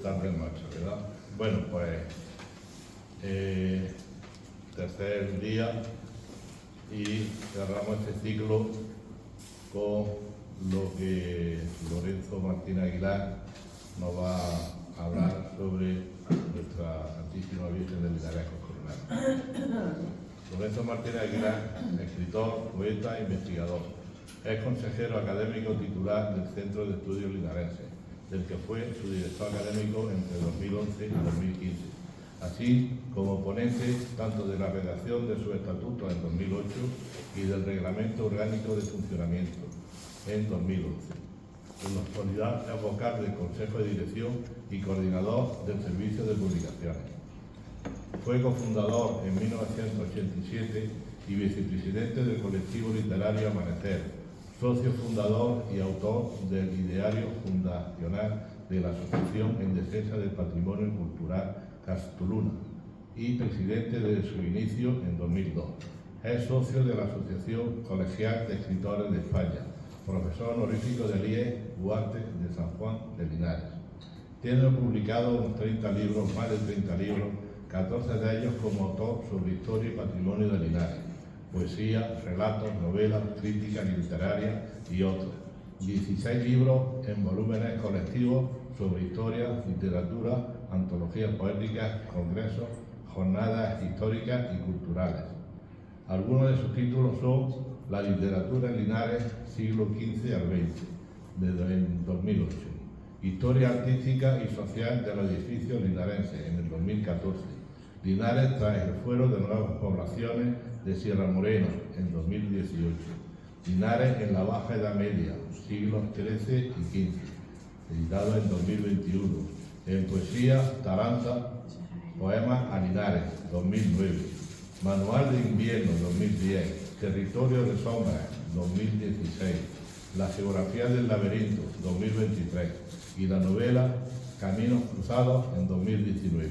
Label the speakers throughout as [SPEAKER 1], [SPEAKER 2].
[SPEAKER 1] Tarde en marcha, ¿verdad? Bueno, pues tercer día y cerramos este ciclo con lo que Lorenzo Martín Aguilar nos va a hablar sobre nuestra Santísima Virgen de Linares Coronada. Lorenzo Martín Aguilar, escritor, poeta e investigador. Es consejero académico titular del Centro de Estudios Linarenses, del que fue su director académico entre 2011 y 2015, así como ponente tanto de la redacción de su estatuto en 2008 y del Reglamento Orgánico de Funcionamiento en 2011. En la actualidad es vocal del Consejo de Dirección y coordinador del Servicio de Publicaciones. Fue cofundador en 1987 y vicepresidente del colectivo literario Amanecer, socio fundador y autor del ideario fundacional de la Asociación en Defensa del Patrimonio Cultural Castuluna y presidente desde su inicio en 2002. Es socio de la Asociación Colegial de Escritores de España, profesor honorífico del IES Duarte de San Juan de Linares. Tiene publicado unos 30 libros, más de 30 libros, 14 de ellos como autor sobre historia y patrimonio de Linares, poesía, relatos, novelas, crítica literaria y otros. 16 libros en volúmenes colectivos sobre historia, literatura, antologías poéticas, congresos, jornadas históricas y culturales. Algunos de sus títulos son La literatura en Linares, siglo XV al XX, desde el 2008. Historia artística y social de los edificios linarenses, en el 2014. Linares tras el fuero de nuevas poblaciones de Sierra Morena, en 2018. Linares en la Baja Edad Media, siglos XIII y XV, editado en 2021. En poesía, Taranta, poemas a Linares, 2009. Manual de invierno, 2010. Territorio de sombras, 2016. La geografía del laberinto, 2023. Y la novela Caminos cruzados, en 2019.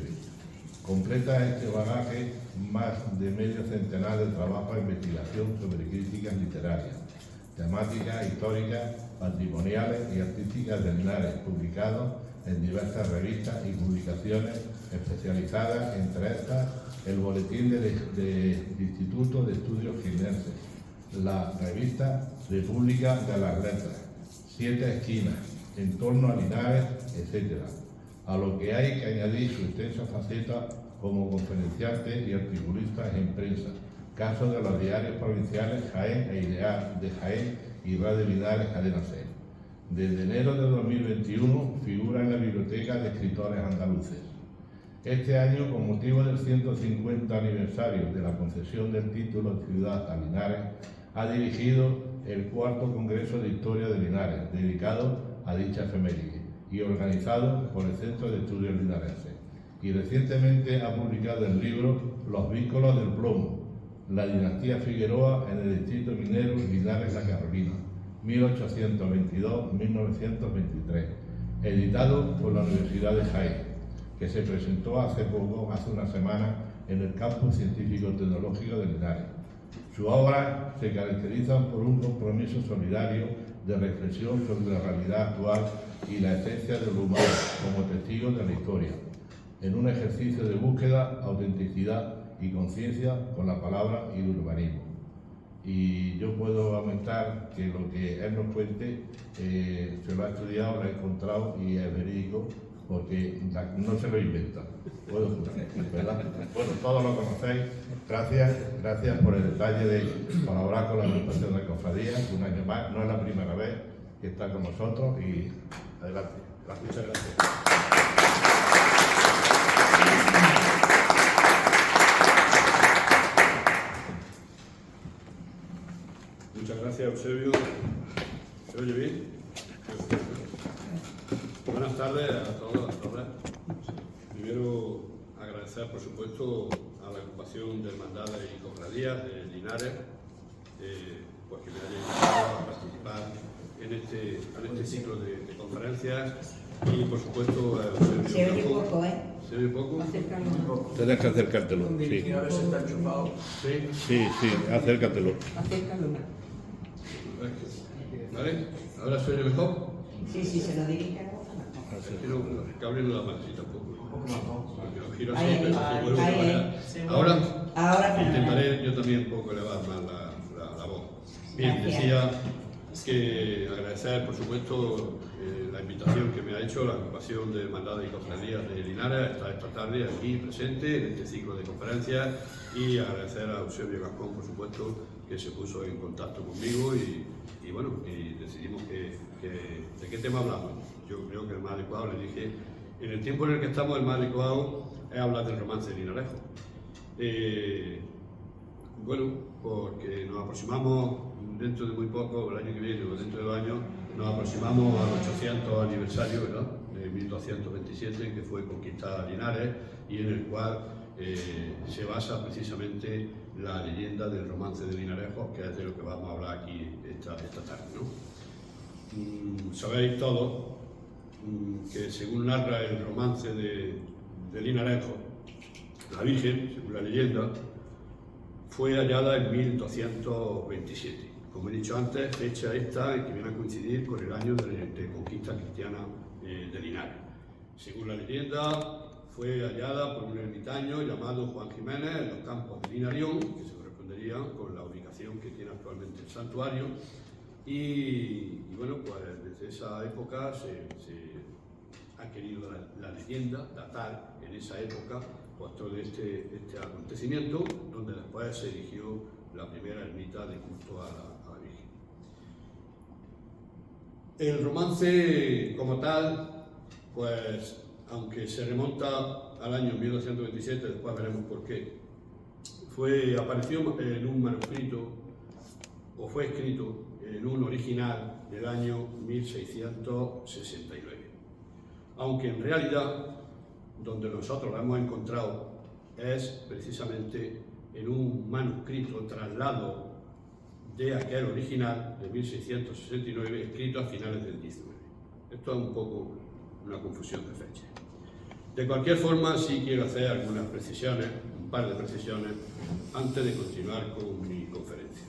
[SPEAKER 1] Completa este bagaje más de medio centenar de trabajos de investigación sobre críticas literarias, temáticas históricas, patrimoniales y artísticas de Linares, publicados en diversas revistas y publicaciones especializadas, entre estas el Boletín del Instituto de Estudios Jienenses, la revista República de las Letras, Siete Esquinas, En torno a Linares, etc. A lo que hay que añadir su extensa faceta como conferenciante y articulista en prensa, casos de los diarios provinciales Jaén e Ideal de Jaén y Radio Linares Cadena Ser. Desde enero de 2021 figura en la Biblioteca de Escritores Andaluces. Este año, con motivo del 150 aniversario de la concesión del título de ciudad a Linares, ha dirigido el cuarto Congreso de Historia de Linares, dedicado a dicha efeméride y organizado por el Centro de Estudios Linarenses. Y recientemente ha publicado el libro Los Vínculos del Plomo, la dinastía Figueroa en el distrito minero Linares La Carolina, 1822-1923, editado por la Universidad de Jaén, que se presentó hace una semana, en el Campus Científico-Tecnológico de Linares. Sus obras se caracterizan por un compromiso solidario de reflexión sobre la realidad actual y la esencia del humano como testigos de la historia, en un ejercicio de búsqueda, autenticidad y conciencia con la palabra y el urbanismo. Y yo puedo aumentar que lo que él nos cuente se lo ha estudiado, lo ha encontrado y es verídico, porque no se lo inventa. Puedo jurar, ¿verdad? Bueno, todos lo conocéis. Gracias por el detalle de colaborar con la agrupación de cofradías un año más. No es la primera vez que está con nosotros y adelante. Muchas gracias.
[SPEAKER 2] Muchas gracias, Eusebio. ¿Se oye bien? Buenas tardes a todos, a todas. Primero, agradecer, por supuesto, a la agrupación de hermandades y cofradías de Linares, pues que me hayan invitado a participar en este ciclo de conferencias y, por supuesto, a Eusebio.
[SPEAKER 3] Se oye poco, ¿eh?
[SPEAKER 2] ¿Se oye poco?
[SPEAKER 1] Tienes que acercártelo. Sí.
[SPEAKER 4] A ver si está enchufado.
[SPEAKER 1] Sí, acércatelo.
[SPEAKER 3] Acércalo.
[SPEAKER 2] ¿Vale? ¿Ahora se oye mejor?
[SPEAKER 3] Sí, se lo dirige.
[SPEAKER 2] que abren la pancita un poco. Porque lo giro así,
[SPEAKER 3] Ahí,
[SPEAKER 2] pero si vuelvo a
[SPEAKER 3] ahí,
[SPEAKER 2] bajar. Ahora
[SPEAKER 3] fenomenal.
[SPEAKER 2] intentaré yo también un poco elevar más la voz. Bien,
[SPEAKER 3] Gracias.
[SPEAKER 2] decía que agradecer, por supuesto, la invitación que me ha hecho la agrupación de hermandades y cofradías de Linares a estar esta tarde aquí presente en este ciclo de conferencias, y agradecer a Eusebio Gascón, por supuesto, que se puso en contacto conmigo y bueno, y decidimos de qué tema hablamos. Yo creo que el más adecuado, le dije, en el tiempo en el que estamos, el más adecuado es hablar del romance de Linarejo. Bueno, porque nos aproximamos dentro de muy poco, el año que viene o dentro de 2 años, nos aproximamos al 800 aniversario, ¿verdad?, de 1227, que fue conquistada Linares, y en el cual se basa precisamente la leyenda del romance de Linarejo, que es de lo que vamos a hablar aquí esta tarde, ¿no? Sabéis todos que, según narra el romance de Linarejo, la Virgen, según la leyenda, fue hallada en 1227. Como he dicho antes, fecha esta en que viene a coincidir con el año de conquista cristiana de Linares. Según la leyenda, fue hallada por un ermitaño llamado Juan Jiménez en los campos de Linarión, que se corresponderían con la ubicación que tiene actualmente el santuario. Y bueno, pues desde esa época se ha querido la leyenda datar en esa época pues todo este acontecimiento, donde después se erigió la primera ermita de culto a la Virgen. El romance como tal, pues aunque se remonta al año 1227, después veremos por qué, apareció en un manuscrito, o fue escrito en un original del año 1669. Aunque en realidad, donde nosotros lo hemos encontrado es precisamente en un manuscrito traslado de aquel original de 1669, escrito a finales del 19. Esto es un poco una confusión de fecha. De cualquier forma, sí quiero hacer algunas precisiones, un par de precisiones, antes de continuar con mi conferencia.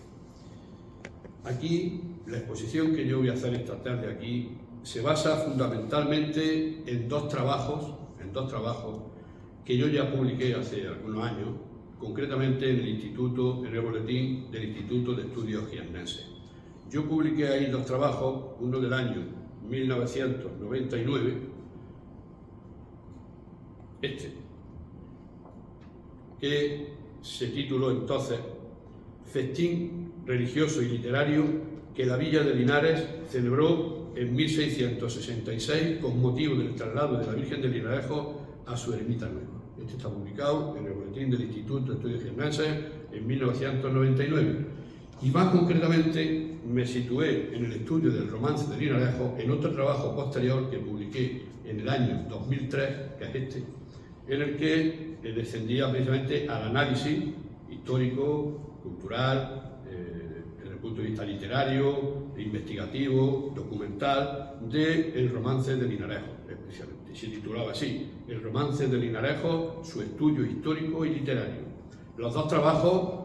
[SPEAKER 2] Aquí, la exposición que yo voy a hacer esta tarde aquí se basa fundamentalmente en dos trabajos que yo ya publiqué hace algunos años, concretamente en el boletín del Instituto de Estudios Jiennenses. Yo publiqué ahí 2 trabajos, uno del año 1999, que se tituló entonces Festín religioso y literario que la villa de Linares celebró en 1666 con motivo del traslado de la Virgen de Linarejo a su ermita nueva. Este está publicado en el boletín del Instituto de Estudios Jiennenses en 1999. Y más concretamente me situé en el estudio del romance de Linarejo en otro trabajo posterior que publiqué en el año 2003, que es este, en el que descendía precisamente al análisis histórico, cultural, desde el punto de vista literario, investigativo, documental, del romance de Linarejo, especialmente. Se titulaba así, El romance de Linarejo, su estudio histórico y literario. Los 2 trabajos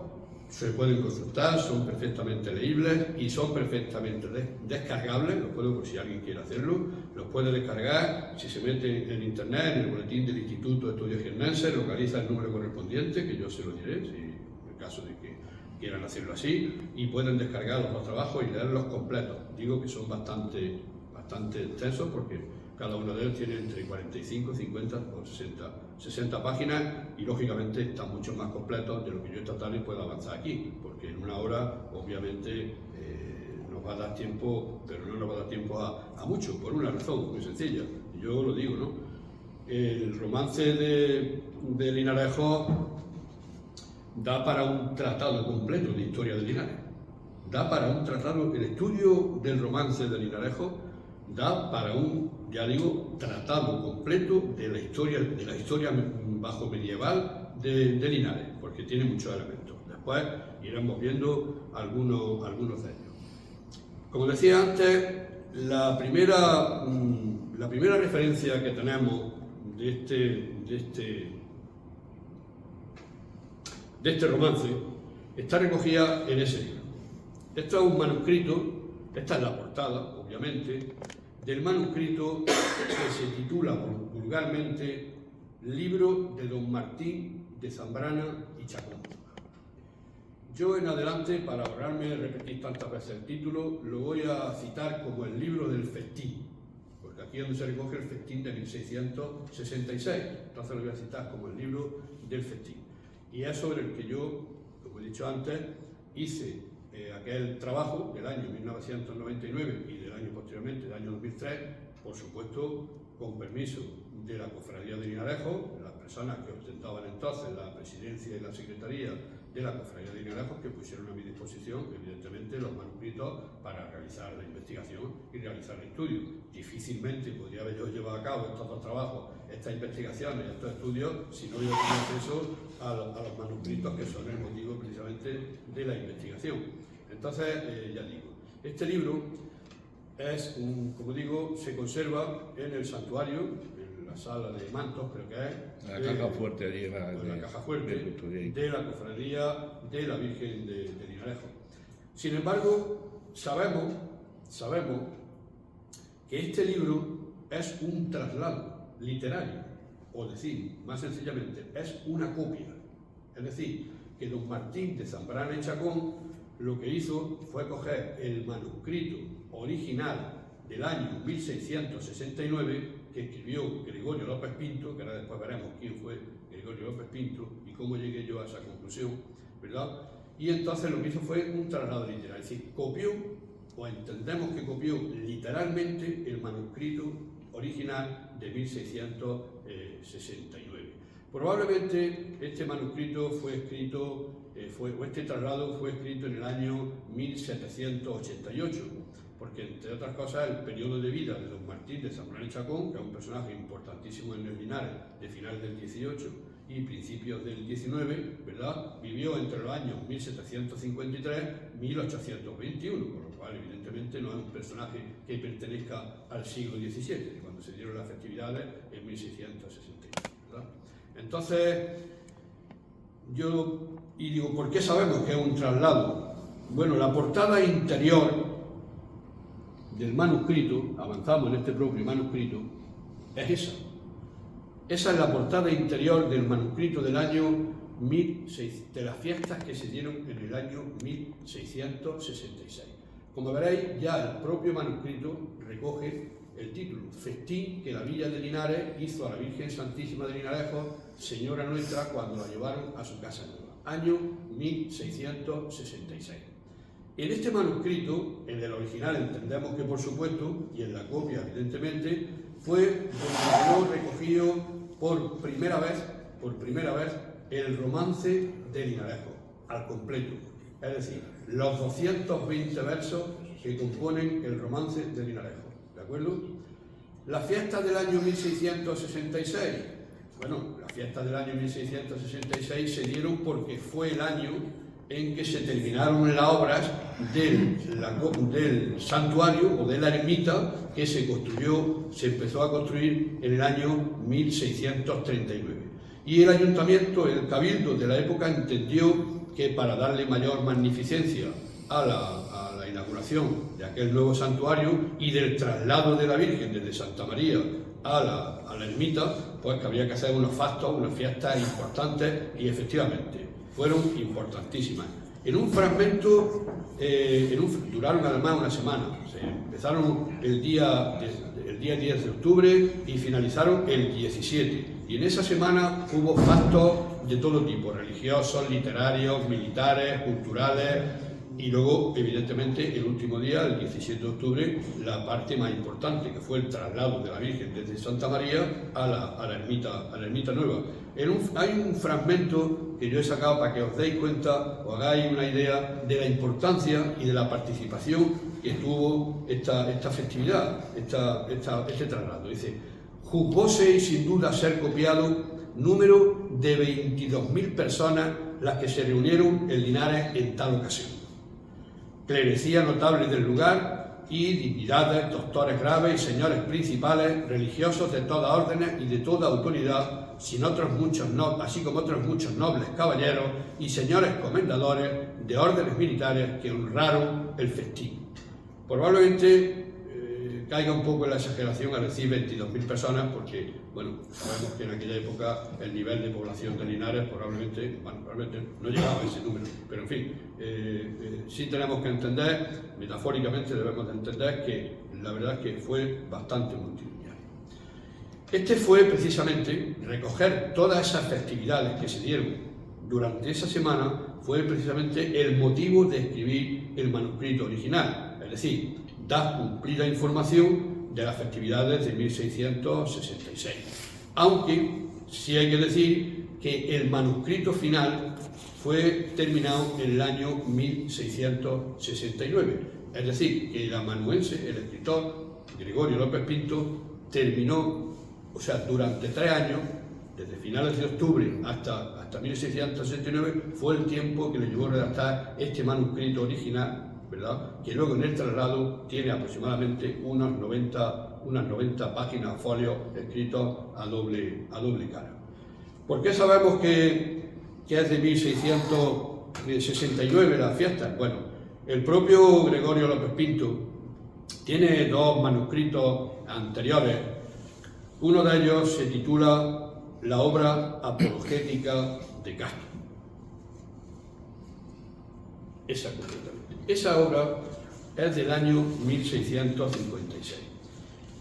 [SPEAKER 2] se pueden consultar, son perfectamente leíbles y son perfectamente descargables, los puedo, por si alguien quiere hacerlo, los puede descargar, si se mete en internet, en el boletín del Instituto de Estudios Jiennenses, localiza el número correspondiente, que yo se lo diré, si en el caso de que quieran hacerlo así, y pueden descargar los 2 trabajos y leerlos completos. Digo que son bastante extensos porque cada uno de ellos tiene entre 45, 50 o 60 páginas y lógicamente están mucho más completos de lo que yo esta tarde puedo avanzar aquí, porque en 1 hora obviamente nos va a dar tiempo, pero no nos va a dar tiempo a mucho, por una razón muy sencilla. Yo lo digo, ¿no? El romance de Linarejo da para un tratado completo de historia de Linares. Da para un tratado, el estudio del romance de Linarejo da para un, ya digo, tratado completo de la historia bajo medieval de Linares, porque tiene muchos elementos. Después iremos viendo algunos de ellos. Como decía antes, la primera referencia que tenemos de este romance está recogida en ese libro. Esto es un manuscrito, esta es la portada, obviamente, del manuscrito que se titula vulgarmente Libro de Don Martín de Zambrana y Chacón. Yo en adelante, para ahorrarme repetir tantas veces el título, lo voy a citar como el libro del festín, porque aquí es donde se recoge el festín de 1666, entonces lo voy a citar como el libro del festín. Y es sobre el que yo, como he dicho antes, hice aquel trabajo del año 1999 y del año posteriormente, del año 2003, por supuesto con permiso de la Cofradía de Linarejo, las personas que ostentaban entonces la presidencia y la secretaría de la Cofradía de Linarejo, que pusieron a mi disposición, evidentemente, los manuscritos para realizar la investigación y realizar el estudio. Difícilmente podría haber yo llevado a cabo estos dos trabajos, estas investigaciones, estos estudios, si no hubiera tenido acceso a los manuscritos que son el motivo precisamente de la investigación. Entonces, ya digo, este libro es, como digo, se conserva en el santuario, en la sala de mantos, creo que es.
[SPEAKER 1] La caja fuerte allí
[SPEAKER 2] la caja fuerte de la Cofradía de la Virgen de Linarejo. Sin embargo, sabemos que este libro es un traslado literario, o decir, más sencillamente, es una copia. Es decir, que don Martín de Zambrana y Chacón lo que hizo fue coger el manuscrito original del año 1669 que escribió Gregorio López Pinto, que ahora después veremos quién fue Gregorio López Pinto y cómo llegué yo a esa conclusión, ¿verdad? Y entonces lo que hizo fue un traslado literal, es decir, copió, o entendemos que copió literalmente el manuscrito original de 1669. Probablemente este manuscrito fue escrito, este traslado fue escrito en el año 1788, porque entre otras cosas el periodo de vida de don Martín de Zambrana y Chacón, que es un personaje importantísimo en el Linares de finales del 18 y principios del 19, ¿verdad? Vivió entre los años 1753 y 1821, por lo cual evidentemente no es un personaje que pertenezca al siglo XVII, cuando se dieron las festividades en 1661, ¿verdad? Entonces, y digo, ¿por qué sabemos que es un traslado? Bueno, la portada interior del manuscrito, avanzamos en este propio manuscrito, es esa. Esa es la portada interior del manuscrito del año 1600, de las fiestas que se dieron en el año 1666. Como veréis, ya el propio manuscrito recoge el título, Festín que la Villa de Linares hizo a la Virgen Santísima de Linarejo, Señora Nuestra, cuando la llevaron a su casa nueva, año 1666. En este manuscrito, en el original entendemos que por supuesto, y en la copia evidentemente, fue donde quedó recogido por primera vez el romance de Linarejo, al completo. Es decir, los 220 versos que componen el romance de Linarejo. ¿De acuerdo? Las fiestas del año 1666. Bueno, las fiestas del año 1666 se dieron porque fue el año en que se terminaron las obras del santuario o de la ermita que se empezó a construir en el año 1639. Y el ayuntamiento, el cabildo de la época, entendió que para darle mayor magnificencia a la inauguración de aquel nuevo santuario y del traslado de la Virgen desde Santa María a la ermita, pues que habría que hacer unos fastos, unas fiestas importantes, y efectivamente fueron importantísimas. En un fragmento, duraron además una semana, empezaron el día 10 de octubre y finalizaron el 17. Y en esa semana hubo fastos de todo tipo, religiosos, literarios, militares, culturales, y luego, evidentemente, el último día, el 17 de octubre, la parte más importante, que fue el traslado de la Virgen desde Santa María a la ermita nueva. Hay un fragmento que yo he sacado para que os deis cuenta, os hagáis una idea de la importancia y de la participación que tuvo esta festividad, este traslado. Dice: juzgóse y sin duda ser copiado número de 22.000 personas las que se reunieron en Linares en tal ocasión. Clerecía notables del lugar y dignidades, doctores graves y señores principales, religiosos de todas órdenes y de toda autoridad, así como otros muchos nobles caballeros y señores comendadores de órdenes militares que honraron el festín. Probablemente caiga un poco en la exageración al decir 22.000 personas, porque, bueno, sabemos que en aquella época el nivel de población de Linares probablemente no llegaba a ese número, pero en fin, sí tenemos que entender, metafóricamente debemos de entender que la verdad es que fue bastante multitudinario. Este fue precisamente recoger todas esas festividades que se dieron durante esa semana, fue precisamente el motivo de escribir el manuscrito original, es decir, da cumplida información de las festividades de 1666. Aunque sí hay que decir que el manuscrito final fue terminado en el año 1669. Es decir, que el amanuense, el escritor Gregorio López Pinto, terminó, o sea, durante 3 años, desde finales de octubre hasta 1669, fue el tiempo que le llevó a redactar este manuscrito original, ¿verdad? Que luego en el traslado tiene aproximadamente unas 90 páginas, folios escritos a doble cara. ¿Por qué sabemos que es de 1669 la fiesta? Bueno, el propio Gregorio López Pinto tiene 2 manuscritos anteriores. Uno de ellos se titula La obra apologética de Castro. Esa concretamente. Esa obra es del año 1656.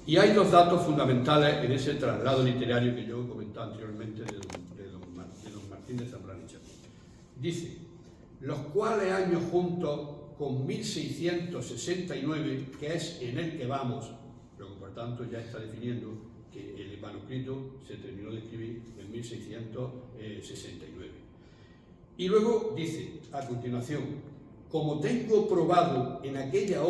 [SPEAKER 2] Y hay 2 datos fundamentales en ese traslado literario que yo he comentado anteriormente de don Martín de Zambrano y Chapí. Dice, los cuales años juntos con 1669, que es en el que vamos, luego por tanto ya está definiendo que el manuscrito se terminó de escribir en 1669. Y luego dice, a continuación, como tengo probado en aquella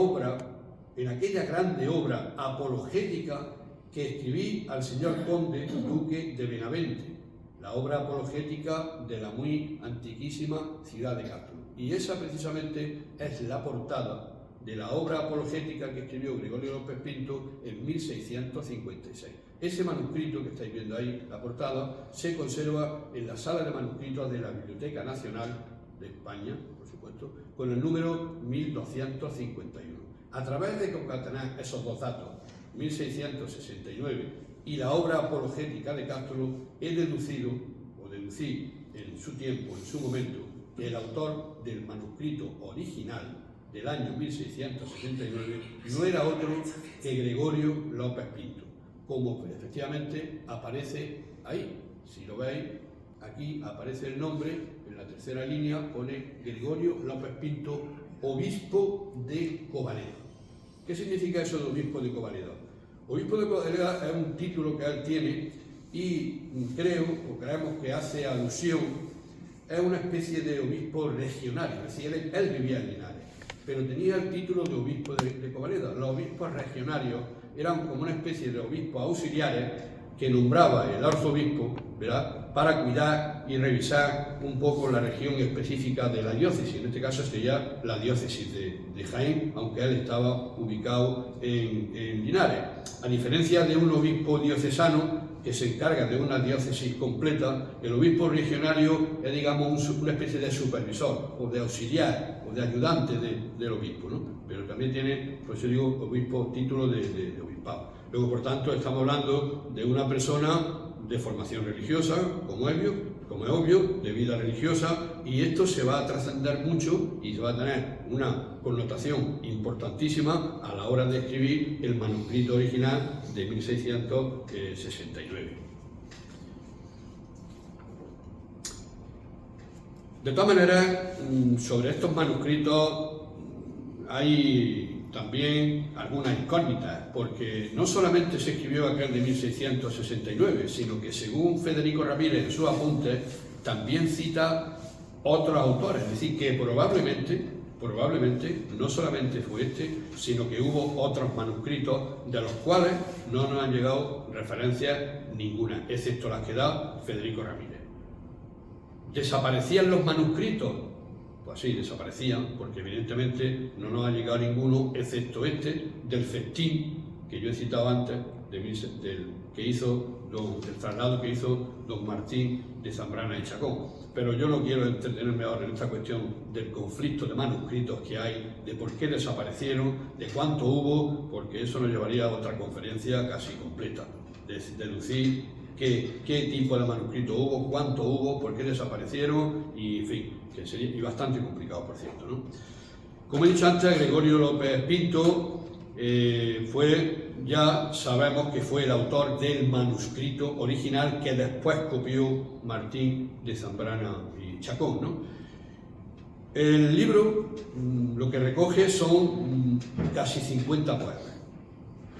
[SPEAKER 2] grande obra apologética que escribí al señor conde duque de Benavente, la obra apologética de la muy antiquísima ciudad de Castro. Y esa precisamente es la portada de la obra apologética que escribió Gregorio López Pinto en 1656. Ese manuscrito que estáis viendo ahí, la portada, se conserva en la sala de manuscritos de la Biblioteca Nacional de España, por supuesto, con el número 1251. A través de concatenar esos 2 datos, 1669 y la obra apologética de Castro, he deducido, o deducí en su tiempo, en su momento, que el autor del manuscrito original del año 1669 no era otro que Gregorio López Pinto, como efectivamente aparece ahí. Si lo veis, aquí aparece el nombre, en la tercera línea pone Gregorio López Pinto, obispo de Covaledo. ¿Qué significa eso de obispo de Covaledo? Obispo de Covaledo es un título que él tiene y creemos que hace alusión, es una especie de obispo regional, es decir, él vivía en Linares, pero tenía el título de obispo de Covaledo. Los obispos regionarios eran como una especie de obispos auxiliares que nombraba el arzobispo, ¿verdad?, para cuidar y revisar un poco la región específica de la diócesis. En este caso sería la diócesis de Jaén, aunque él estaba ubicado en Linares. A diferencia de un obispo diocesano que se encarga de una diócesis completa, el obispo regionario es, digamos, una especie de supervisor o de auxiliar o de ayudante del obispo, ¿no? Pero también tiene, por eso digo, obispo, título de obispado. Luego, por tanto, estamos hablando de una persona de formación religiosa, como es obvio, de vida religiosa, y esto se va a trascender mucho y se va a tener una connotación importantísima a la hora de escribir el manuscrito original de 1669. De todas maneras, sobre estos manuscritos hay también algunas incógnitas, porque no solamente se escribió aquel de 1669, sino que según Federico Ramírez en sus apuntes, también cita otros autores, es decir, que probablemente no solamente fue este, sino que hubo otros manuscritos de los cuales no nos han llegado referencias ninguna, excepto las que da Federico Ramírez. ¿Desaparecían los manuscritos? Pues sí, desaparecían, porque evidentemente no nos ha llegado ninguno, excepto este, del festín, que yo he citado antes, del traslado que hizo don Martín de Zambrana y Chacón. Pero yo no quiero entretenerme ahora en esta cuestión del conflicto de manuscritos que hay, de por qué desaparecieron, de cuánto hubo, porque eso nos llevaría a otra conferencia casi completa, de deducir qué tipo de manuscrito hubo, cuánto hubo, por qué desaparecieron, y en fin, que sería bastante complicado, por cierto, ¿no? Como he dicho antes, Gregorio López Pinto ya sabemos que fue el autor del manuscrito original que después copió Martín de Zambrana y Chacón, ¿no? El libro lo que recoge son casi 50 poemas,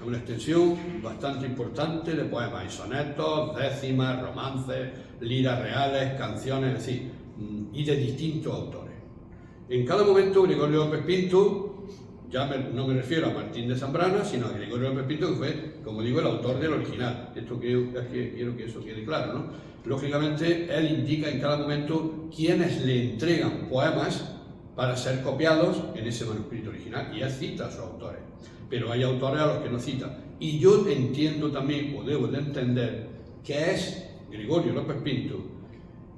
[SPEAKER 2] una extensión bastante importante de poemas y sonetos, décimas, romances, liras reales, canciones, es decir, y de distintos autores. En cada momento Gregorio López Pinto, no me refiero a Martín de Zambrana, sino a Gregorio López Pinto, que fue, como digo, el autor del original. Esto quiero que eso quede claro, ¿no? Lógicamente, él indica en cada momento quiénes le entregan poemas para ser copiados en ese manuscrito original, y él cita a sus autores. Pero hay autores a los que no cita. Y yo entiendo también, o debo de entender, que es Gregorio López Pinto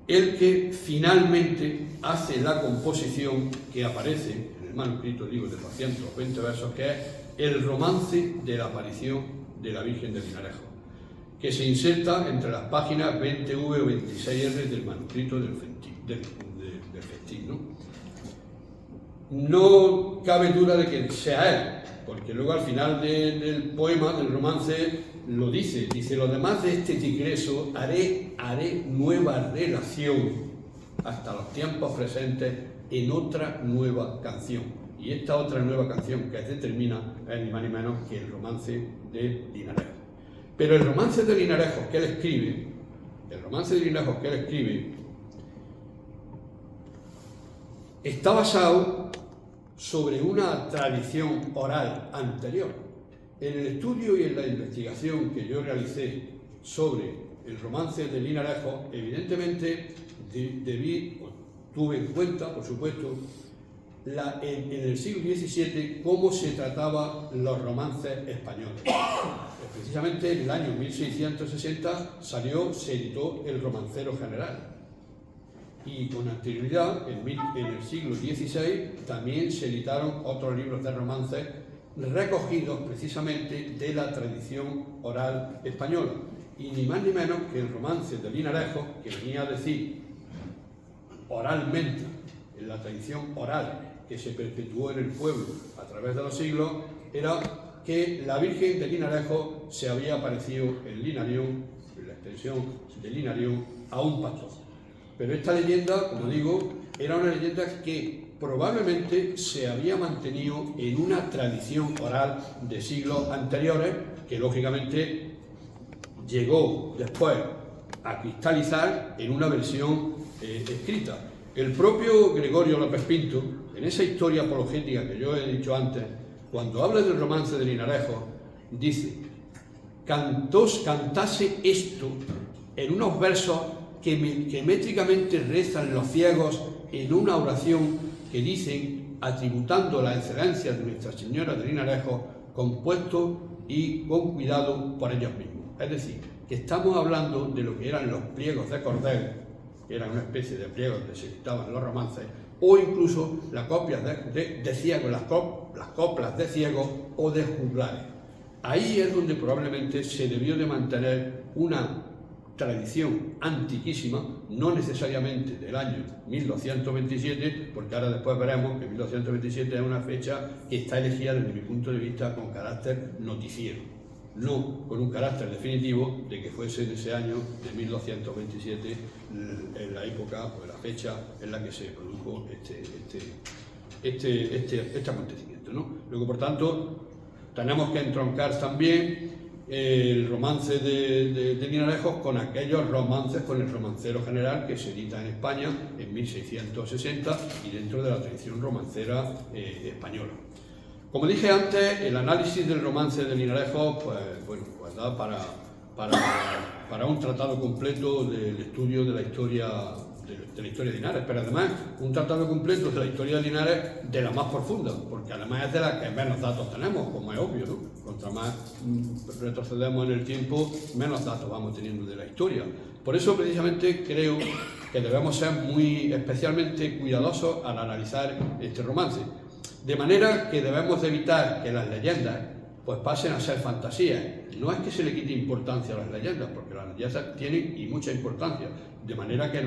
[SPEAKER 2] el que finalmente hace la composición que aparece en el manuscrito, digo, de 220 versos, que es el romance de la aparición de la Virgen de Linarejo, que se inserta entre las páginas 20V o 26R del manuscrito del Festín, ¿no? No cabe duda de que sea él, porque luego al final del poema, del romance, lo dice, lo demás de este digreso haré nueva relación hasta los tiempos presentes en otra nueva canción. Y esta otra nueva canción que determina es ni más ni menos que el romance de Linarejo. Pero el romance de Linarejo que él escribe, está basado sobre una tradición oral anterior. En el estudio y en la investigación que yo realicé sobre el romance de Linarejo, evidentemente tuve en cuenta, por supuesto, en el siglo XVII cómo se trataban los romances españoles. Precisamente en el año 1660 se editó el Romancero General. Y con anterioridad, en el siglo XVI, también se editaron otros libros de romances recogidos precisamente de la tradición oral española. Y ni más ni menos que el romance de Linarejo, que venía a decir oralmente, en la tradición oral que se perpetuó en el pueblo a través de los siglos, era que la Virgen de Linarejo se había aparecido en Linarión, en la extensión de Linarión, a un pastor. Pero esta leyenda, como digo, era una leyenda que probablemente se había mantenido en una tradición oral de siglos anteriores, que lógicamente llegó después a cristalizar en una versión escrita. El propio Gregorio López Pinto, en esa historia apologética que yo he dicho antes, cuando habla del romance de Linarejo, dice: cantase esto en unos versos que métricamente rezan los ciegos en una oración que dicen, atributando la excelencia de Nuestra Señora de Linarejo, compuesto y con cuidado por ellos mismos. Es decir, que estamos hablando de lo que eran los pliegos de cordel, que eran una especie de pliegos donde se citaban los romances, o incluso las copias de ciegos, las coplas de ciegos o de juglares. Ahí es donde probablemente se debió de mantener una tradición antiquísima, no necesariamente del año 1227, porque ahora después veremos que 1227 es una fecha que está elegida desde mi punto de vista con carácter noticiero, no con un carácter definitivo de que fuese en ese año de 1227 en la época o la fecha en la que se produjo este acontecimiento, ¿no? Luego, por tanto, tenemos que entroncar también el romance de Linarejo con aquellos romances, con el Romancero General que se edita en España en 1660 y dentro de la tradición romancera española. Como dije antes, el análisis del romance de Linarejo pues da para un tratado completo del estudio de la historia de la historia de Linares, pero además un tratado completo de la historia de Linares de la más profunda, porque además es de la que menos datos tenemos, como es obvio, ¿no? Cuanto más retrocedemos en el tiempo, menos datos vamos teniendo de la historia. Por eso precisamente creo que debemos ser muy especialmente cuidadosos al analizar este romance, de manera que debemos de evitar que las leyendas pues pasen a ser fantasías. No es que se le quite importancia a las leyendas, porque las leyendas tienen y mucha importancia, de manera que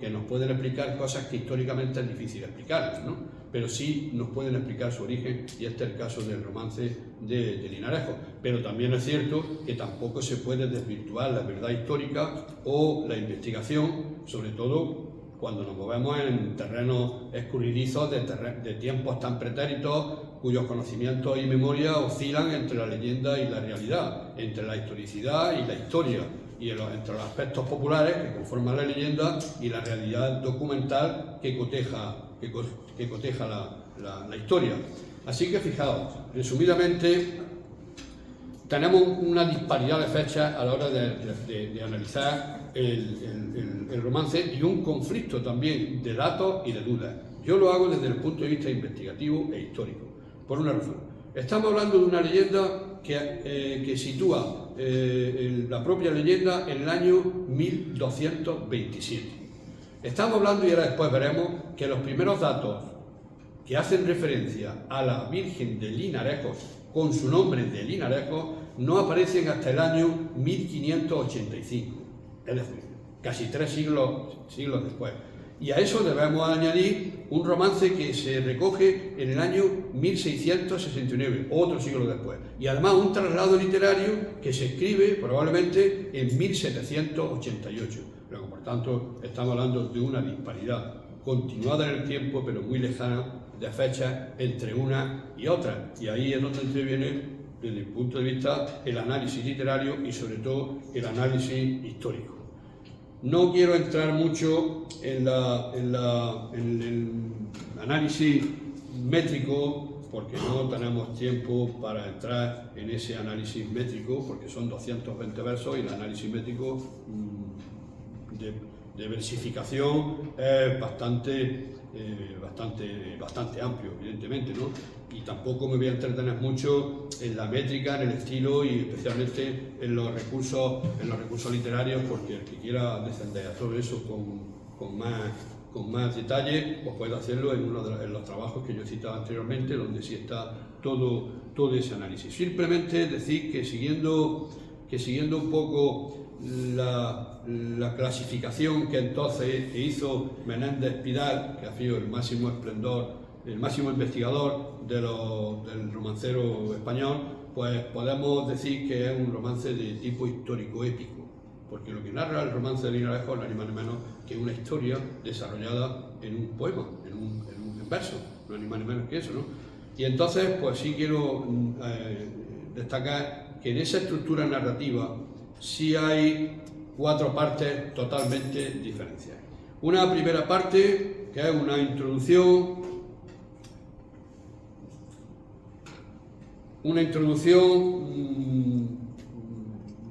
[SPEAKER 2] nos pueden explicar cosas que históricamente es difícil explicar, ¿no? Pero sí nos pueden explicar su origen, y este es el caso del romance de Linarejo. Pero también es cierto que tampoco se puede desvirtuar la verdad histórica o la investigación, sobre todo cuando nos movemos en terrenos escurridizos de tiempos tan pretéritos, cuyos conocimientos y memoria oscilan entre la leyenda y la realidad, entre la historicidad y la historia, y entre los aspectos populares que conforman la leyenda y la realidad documental que coteja la historia. Así que fijaos, resumidamente, tenemos una disparidad de fechas a la hora de analizar el romance, y un conflicto también de datos y de dudas. Yo lo hago desde el punto de vista investigativo e histórico, por una razón. Estamos hablando de una leyenda que sitúa la propia leyenda en el año 1227. Estamos hablando, y ahora después veremos, que los primeros datos que hacen referencia a la Virgen de Linarejos, con su nombre de Linarejos, no aparecen hasta el año 1585, es decir, casi 3 siglos después. Y a eso debemos añadir un romance que se recoge en el año 1669, otro siglo después. Y además un traslado literario que se escribe probablemente en 1788. Luego, por tanto, estamos hablando de una disparidad continuada en el tiempo, pero muy lejana de fechas entre una y otra. Y ahí es donde interviene, desde el punto de vista, el análisis literario y sobre todo el análisis histórico. No quiero entrar mucho en el análisis métrico, porque no tenemos tiempo para entrar en ese análisis métrico, porque son 220 versos y el análisis métrico de versificación es bastante amplio, evidentemente, ¿no? Y tampoco me voy a entretener mucho en la métrica, en el estilo y especialmente en los recursos literarios, porque el que quiera descender a todo eso con más detalle, pues puede hacerlo en uno de los trabajos que yo he citado anteriormente, donde sí está todo ese análisis. Simplemente decir que siguiendo un poco la clasificación que entonces hizo Menéndez Pidal, que ha sido el máximo esplendor, el máximo investigador del romancero español, pues podemos decir que es un romance de tipo histórico épico, porque lo que narra el romance de Linarejo no es ni más ni menos que una historia desarrollada en un poema, en verso, no es ni más ni menos que eso, ¿no? Y entonces, pues sí quiero destacar que en esa estructura narrativa sí hay 4 partes totalmente diferenciadas. Una primera parte, que es una introducción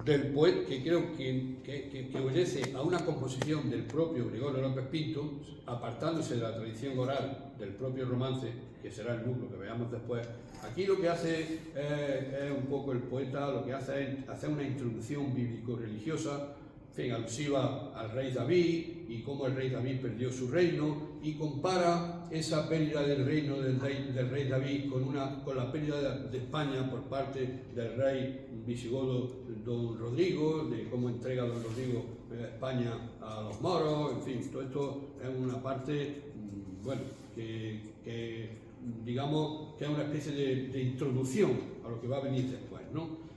[SPEAKER 2] del poeta, que creo que obedece a una composición del propio Gregorio López Pinto, apartándose de la tradición oral del propio romance, que será el núcleo que veamos después. Aquí lo que hace es un poco el poeta, lo que hace es hacer una introducción bíblico-religiosa, en fin, alusiva al rey David y cómo el rey David perdió su reino, y compara esa pérdida del reino del rey David con la pérdida de España por parte del rey visigodo don Rodrigo, de cómo entrega don Rodrigo España a los moros. En fin, todo esto es una parte, bueno, que digamos que es una especie de introducción a lo que va a venir después, ¿no?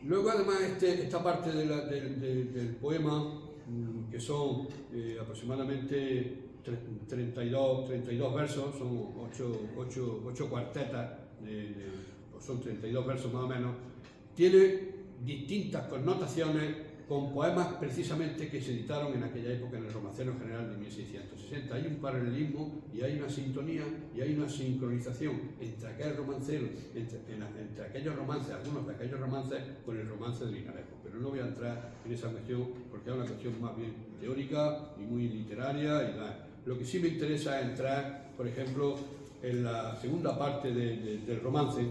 [SPEAKER 2] Luego, además, esta parte del poema, que son aproximadamente 32 versos, son 8 cuartetas, pues son 32 versos más o menos, tiene distintas connotaciones con poemas precisamente que se editaron en aquella época en el Romancero General de 1660. Hay un paralelismo y hay una sintonía y hay una sincronización entre aquel romancero, entre aquellos romances, algunos de aquellos romances, con el romance de Linarejo. Pero no voy a entrar en esa cuestión porque es una cuestión más bien teórica y muy literaria. Lo que sí me interesa es entrar, por ejemplo, en la segunda parte del romance,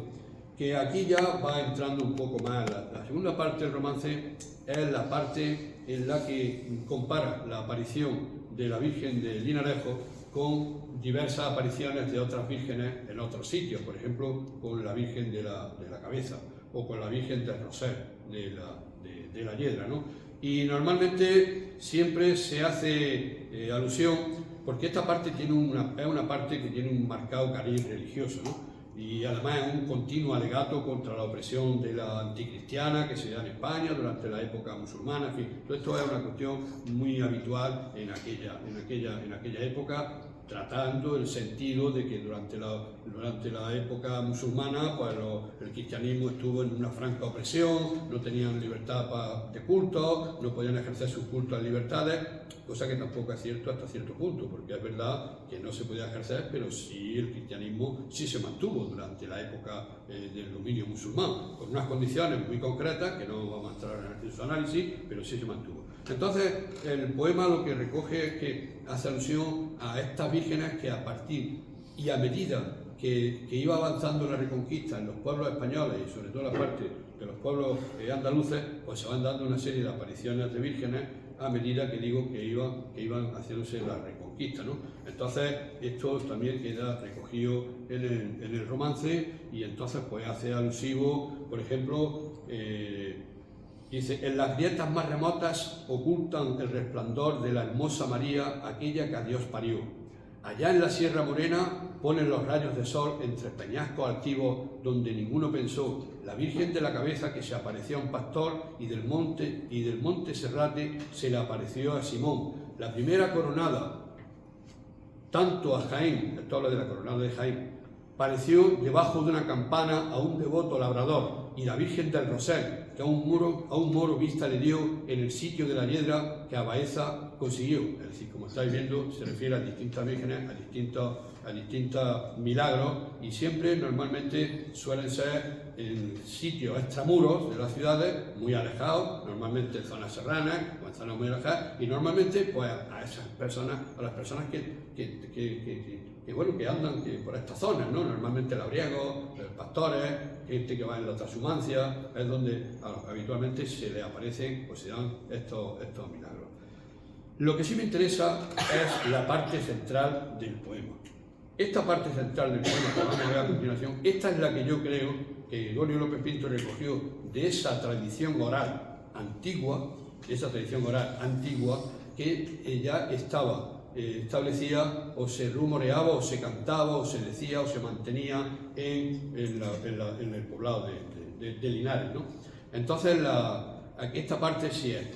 [SPEAKER 2] que aquí ya va entrando un poco más. La segunda parte del romance es la parte en la que compara la aparición de la Virgen de Linarejo con diversas apariciones de otras vírgenes en otros sitios, por ejemplo, con la Virgen de la Cabeza o con la Virgen del Roser, de la Yedra, ¿no? Y normalmente siempre se hace alusión, porque esta parte es una parte que tiene un marcado cariz religioso, ¿no? Y además es un continuo alegato contra la opresión de la anticristiana que se da en España durante la época musulmana. En fin, todo esto es una cuestión muy habitual en aquella época, tratando el sentido de que durante la época musulmana pues el cristianismo estuvo en una franca opresión, no tenían libertad de culto, no podían ejercer sus cultos en libertades, cosa que tampoco es cierto hasta cierto punto, porque es verdad que no se podía ejercer, pero sí el cristianismo sí se mantuvo durante la época del dominio musulmán, con unas condiciones muy concretas, que no vamos a entrar en su análisis, pero sí se mantuvo. Entonces, el poema lo que recoge es que hace alusión a estas vírgenes que a partir y a medida que iba avanzando la reconquista en los pueblos españoles y sobre todo la parte de los pueblos andaluces, pues se van dando una serie de apariciones de vírgenes a medida que digo que iban haciéndose la reconquista, ¿no? Entonces, esto también queda recogido en el romance y entonces pues hace alusivo, por ejemplo, dice: en las grietas más remotas ocultan el resplandor de la hermosa María, aquella que a Dios parió. Allá en la Sierra Morena ponen los rayos de sol entre peñascos altivos donde ninguno pensó. La Virgen de la Cabeza que se apareció a un pastor y del monte Serrate se le apareció a Simón. La primera coronada, tanto a Jaén, esto habla de la coronada de Jaén, pareció debajo de una campana a un devoto labrador, y la Virgen del Rosel, que a un moro vista le dio en el sitio de la Yedra que a Baeza consiguió. Es decir, como estáis viendo, se refiere a distintas vírgenes, a distintos milagros, y siempre normalmente suelen ser en sitios extramuros de las ciudades, muy alejados, normalmente en zonas serranas o en zonas muy alejadas, y normalmente pues a esas personas, a las personas que andan por estas zonas, ¿no? Normalmente labriegos, pastores, gente que va en la transhumancia, es donde habitualmente se les aparecen o se dan estos milagros. Lo que sí me interesa es la parte central del poema. Esta parte central del poema que vamos a ver a continuación, esta es la que yo creo que Gregorio López Pinto recogió de esa tradición oral antigua, que ya estaba establecía o se rumoreaba o se cantaba o se decía o se mantenía en el poblado de Linares, ¿no? Entonces esta parte sí es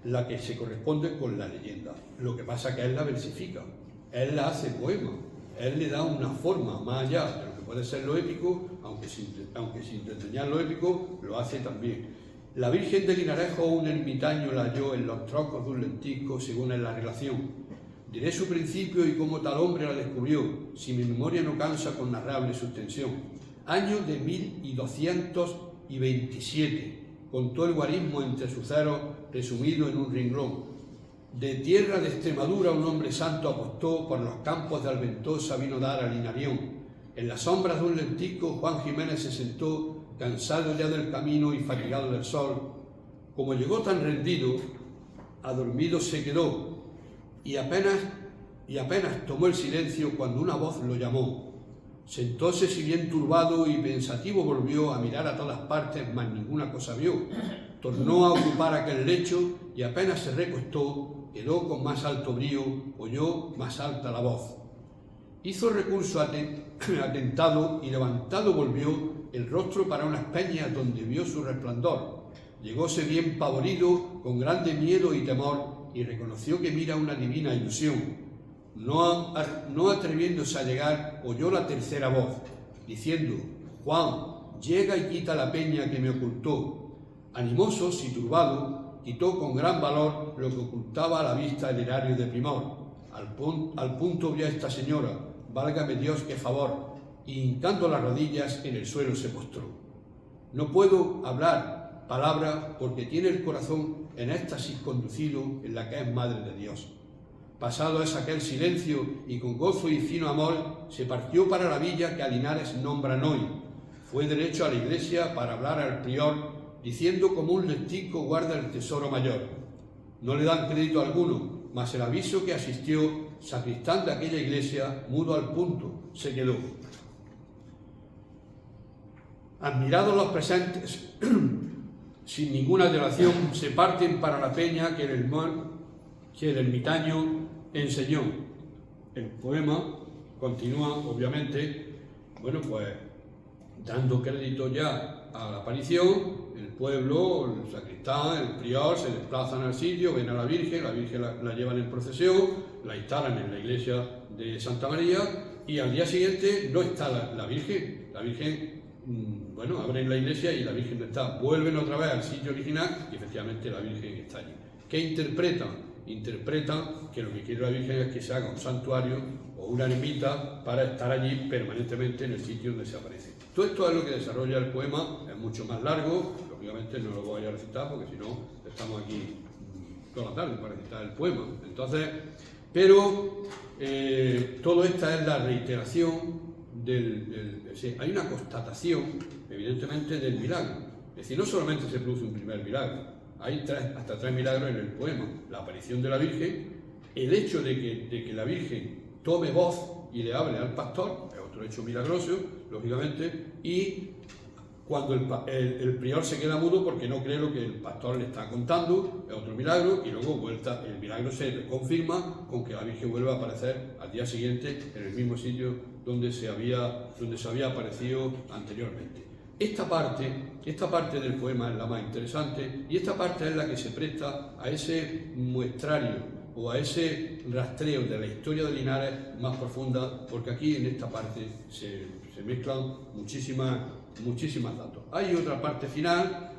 [SPEAKER 2] la que se corresponde con la leyenda. Lo que pasa es que él la versifica, él la hace poema, él le da una forma más allá de lo que puede ser lo épico, aunque sin desdeñar lo épico, lo hace también. La Virgen de Linarejo un ermitaño la halló en los troncos de un lentisco, según es la relación. Diré su principio y cómo tal hombre la descubrió, si mi memoria no cansa con narrable sustensión. Año de 1227, contó el guarismo entre sus ceros, resumido en un renglón. De tierra de Extremadura un hombre santo apostó, por los campos de Alventosa vino dar a Linarión. En las sombras de un lentisco Juan Jiménez se sentó, cansado ya del camino y fatigado del sol. Como llegó tan rendido, adormido se quedó, y apenas tomó el silencio cuando una voz lo llamó. Sentóse si bien turbado y pensativo volvió a mirar a todas partes, mas ninguna cosa vio. Tornó a ocupar aquel lecho y apenas se recostó, quedó con más alto brío, oyó más alta la voz. Hizo recurso atentado y levantado volvió el rostro para unas peñas donde vio su resplandor. Llegóse bien pavorido, con grande miedo y temor, y reconoció que mira una divina ilusión. No atreviéndose a llegar, oyó la tercera voz, diciendo: Juan, llega y quita la peña que me ocultó.
[SPEAKER 3] Animoso y turbado, quitó con gran valor lo que ocultaba a la vista el erario de Primor. Al punto vio a esta señora, válgame Dios, qué favor, y hincando las rodillas en el suelo se postró. No puedo hablar palabra porque tiene el corazón en éxtasis conducido en la que es Madre de Dios. Pasado es aquel silencio y con gozo y fino amor se partió para la villa que a Linares nombran hoy. Fue derecho a la iglesia para hablar al prior, diciendo como un lentico guarda el tesoro mayor. No le dan crédito alguno, mas el aviso que asistió, sacristán de aquella iglesia, mudo al punto, se quedó. Admirados los presentes, sin ninguna dilación, se parten para la peña que el ermitaño enseñó. El poema continúa, obviamente, bueno, pues dando crédito ya a la aparición. El pueblo, el sacristán, el prior se desplazan al sitio, ven a la Virgen la llevan en procesión, la instalan en la iglesia de Santa María y al día siguiente no está la Virgen. La Virgen, bueno, abren la iglesia y la Virgen no está. Vuelven otra vez al sitio original y efectivamente la Virgen está allí. ¿Qué interpretan? Interpretan que lo que quiere la Virgen es que se haga un santuario o una ermita para estar allí permanentemente en el sitio donde se aparece. Todo esto es lo que desarrolla el poema, es mucho más largo, lógicamente no lo voy a recitar porque si no estamos aquí toda la tarde para recitar el poema. Entonces, pero todo esta es la reiteración hay una constatación, evidentemente, del milagro. Es decir, no solamente se produce un primer milagro, hay hasta tres milagros en el poema. La aparición de la Virgen, el hecho de que la Virgen tome voz y le hable al pastor, es otro hecho milagroso, lógicamente, y cuando el prior se queda mudo porque no cree lo que el pastor le está contando, es otro milagro, y luego el milagro se confirma con que la Virgen vuelve a aparecer al día siguiente en el mismo sitio donde se había aparecido anteriormente. Esta parte del poema es la más interesante y esta parte es la que se presta a ese muestrario o a ese rastreo de la historia de Linares más profunda, porque aquí en esta parte se mezclan muchísimas datos. Hay otra parte final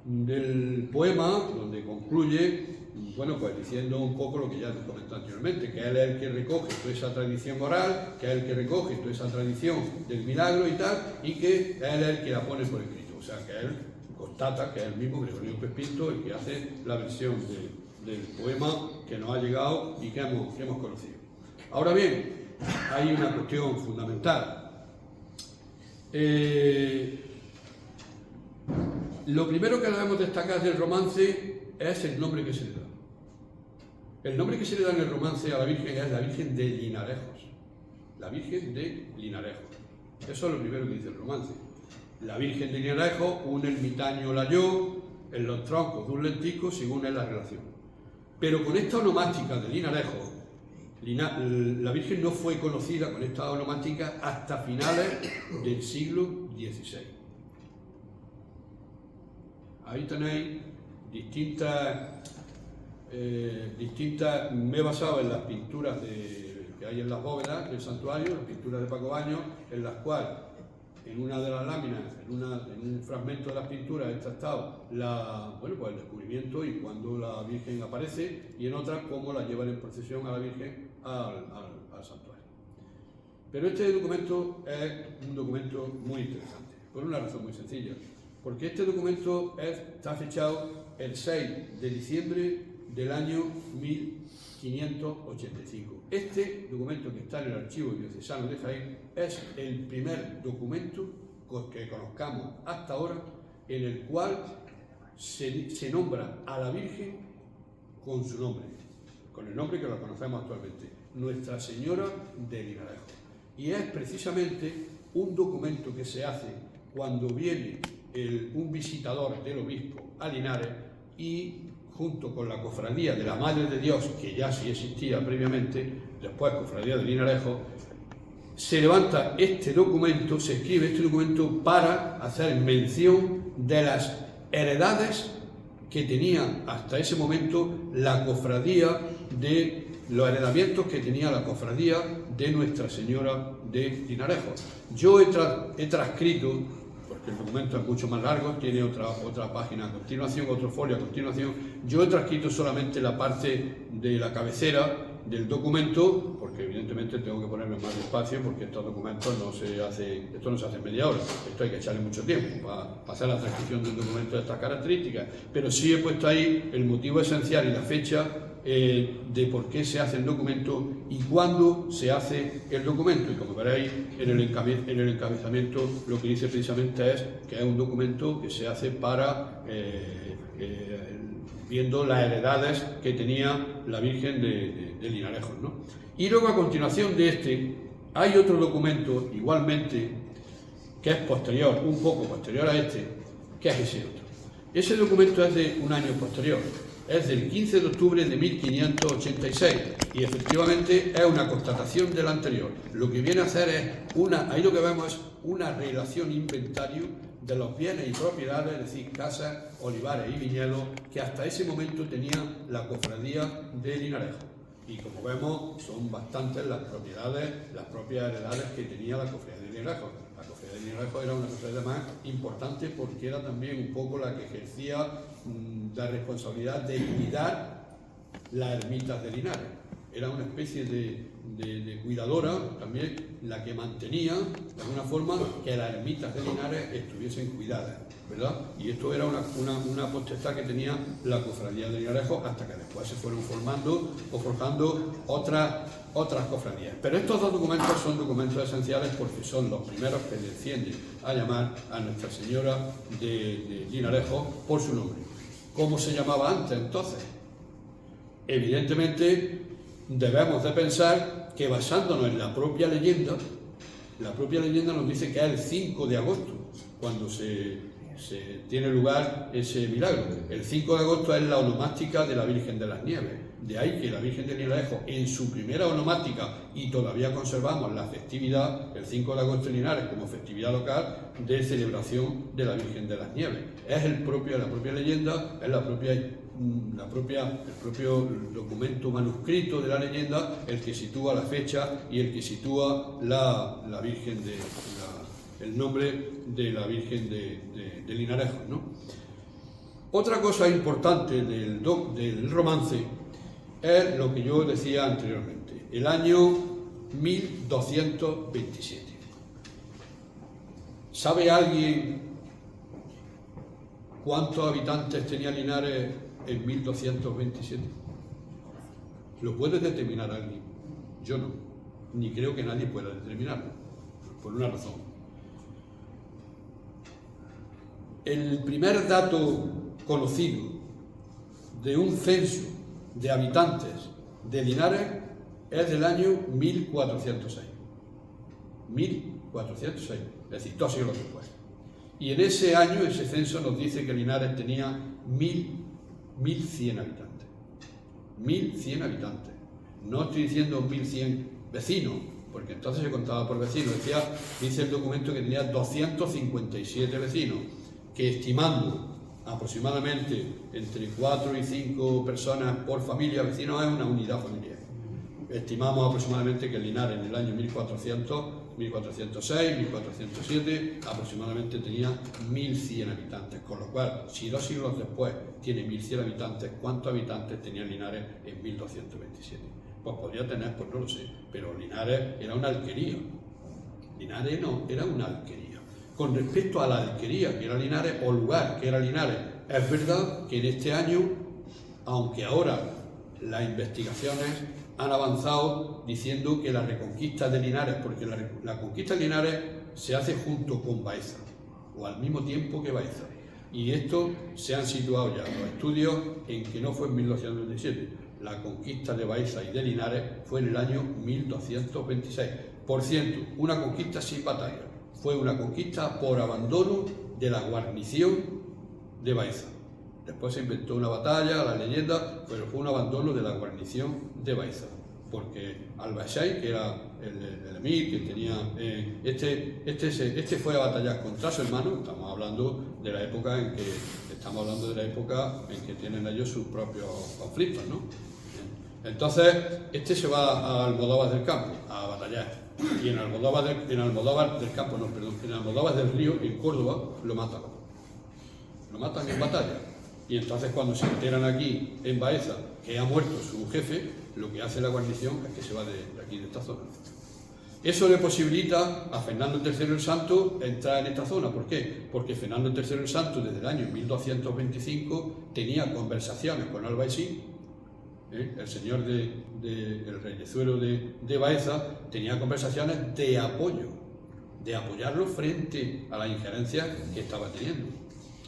[SPEAKER 3] del poema donde concluye, bueno, pues diciendo un poco lo que ya te comenté anteriormente, que él es el que recoge toda esa tradición oral, que es el que recoge toda esa tradición del milagro y tal, y que él es el que la pone por escrito. O sea, que él constata que es el mismo Gregorio Pérez Pinto el que hace la versión del poema que nos ha llegado y que hemos conocido. Ahora bien, hay una cuestión fundamental. Lo primero que debemos destacar del romance es el nombre que se le da. El nombre que se le da en el romance a la Virgen es la Virgen de Linarejos. La Virgen de Linarejos. Eso es lo primero que dice el romance. La Virgen de Linarejos, un ermitaño la halló en los troncos de un lentico, según es la relación. Pero con esta onomástica de Linarejos, la Virgen no fue conocida con esta onomástica hasta finales del siglo XVI. Ahí tenéis distintas, me he basado en las pinturas que hay en las bóvedas del santuario, las pinturas de Paco Baños, en las cuales en una de las láminas, en un fragmento de las pinturas está tratado el descubrimiento y cuando la Virgen aparece, y en otras cómo la llevan en procesión a la Virgen al santuario. Pero este documento es un documento muy interesante, por una razón muy sencilla, porque este documento está fechado el 6 de diciembre del año 1585. Este documento que está en el archivo diocesano de Jaén es el primer documento que conozcamos hasta ahora en el cual se nombra a la Virgen con su nombre, con el nombre que la conocemos actualmente, Nuestra Señora de Linarejos. Y es precisamente un documento que se hace cuando viene un visitador del obispo a Linares y junto con la cofradía de la Madre de Dios, que ya sí existía previamente, después cofradía de Linarejos, se levanta este documento, se escribe este documento para hacer mención de las heredades que tenía hasta ese momento la cofradía, de los heredamientos que tenía la cofradía de Nuestra Señora de Linarejos. Yo he transcrito, porque el documento es mucho más largo, tiene otra página a continuación, otro folio a continuación. Yo he transcrito solamente la parte de la cabecera del documento, porque evidentemente tengo que ponerme más despacio, porque estos documentos esto no se hace en media hora, esto hay que echarle mucho tiempo para pasar la transcripción de un documento de estas características, pero sí he puesto ahí el motivo esencial y la fecha de por qué se hace el documento y cuándo se hace el documento. Y como veréis en el encabezamiento, lo que dice precisamente es que es un documento que se hace para viendo las heredades que tenía la Virgen de Linarejos, ¿no? Y luego, a continuación de este, hay otro documento igualmente que es posterior, un poco posterior a este, que es ese otro. Ese documento es de un año posterior, es del 15 de octubre de 1586 y efectivamente es una constatación del anterior. Lo que viene a hacer es ahí lo que vemos es una relación inventario de los bienes y propiedades, es decir, casas, olivares y viñedos, que hasta ese momento tenía la cofradía de Linarejo. Y como vemos, son bastantes las propiedades, las propias heredades que tenía la cofradía de Linarejo. La cofradía de Linarejo era una cofradía más importante porque era también un poco la que ejercía la responsabilidad de cuidar las ermitas de Linares. Era una especie de cuidadora también la que mantenía de alguna forma que las ermitas de Linares estuviesen cuidadas, ¿verdad? Y esto era una potestad que tenía la cofradía de Linarejo hasta que después se fueron formando o forjando otras cofradías. Pero estos dos documentos son documentos esenciales porque son los primeros que descienden a llamar a Nuestra Señora de Linarejo por su nombre. ¿Cómo se llamaba antes entonces? Evidentemente debemos de pensar que basándonos en la propia leyenda nos dice que es el 5 de agosto cuando se tiene lugar ese milagro. El 5 de agosto es la onomástica de la Virgen de las Nieves. De ahí que la Virgen de Linarejo, en su primera onomástica, y todavía conservamos la festividad, el 5 de agosto en Linares, como festividad local de celebración de la Virgen de las Nieves. Es la propia leyenda, es el propio documento manuscrito de la leyenda el que sitúa la fecha y el que sitúa la Virgen el nombre de la Virgen de Linarejo, ¿no? Otra cosa importante del romance es lo que yo decía anteriormente, el año 1227. ¿Sabe alguien cuántos habitantes tenía Linares en 1227? ¿Lo puede determinar alguien? Yo no, ni creo que nadie pueda determinarlo, por una razón. El primer dato conocido de un censo de habitantes de Linares es del año 1406. 1406, es decir, 2 siglos después. Y en ese año, ese censo nos dice que Linares tenía 1.100 habitantes. 1.100 habitantes. No estoy diciendo 1.100 vecinos, porque entonces se contaba por vecinos. Dice el documento que tenía 257 vecinos, que estimando aproximadamente entre 4 y 5 personas por familia, vecinos es una unidad familiar. Estimamos aproximadamente que Linares en el año 1400, 1406, 1407 aproximadamente tenía 1.100 habitantes, con lo cual, si 2 siglos después tiene 1.100 habitantes, ¿cuántos habitantes tenía Linares en 1227? Pues podría tener, pues no lo sé, pero Linares era una alquería. Linares no, era una alquería. Con respecto a la alquería que era Linares, o lugar que era Linares, es verdad que en este año, aunque ahora las investigaciones han avanzado diciendo que la reconquista de Linares, porque la conquista de Linares se hace junto con Baeza, o al mismo tiempo que Baeza. Y esto se han situado ya los estudios en que no fue en 1227. La conquista de Baeza y de Linares fue en el año 1226. Por cierto, una conquista sin batalla. Fue una conquista por abandono de la guarnición de Baeza. Después se inventó una batalla, la leyenda, pero fue un abandono de la guarnición de Baeza. Porque Al-Bashai, que era el emir, que tenía... Este fue a batallar contra su hermano. Estamos hablando de la época en que tienen ellos sus propios conflictos, ¿no? Entonces, este se va a Almodóvar del Campo, a batallar. Y en Almodóvar del Campo, no, perdón, en Almodóvar del Río, en Córdoba, lo matan. Lo matan en batalla. Y entonces, cuando se enteran aquí, en Baeza, que ha muerto su jefe, lo que hace la guarnición es que se va de aquí, de esta zona. Eso le posibilita a Fernando III el Santo entrar en esta zona. ¿Por qué? Porque Fernando III el Santo, desde el año 1225, tenía conversaciones con Albaicín, el señor el reyezuelo de Baeza, tenía conversaciones de apoyo, de apoyarlo frente a la injerencia que estaba teniendo.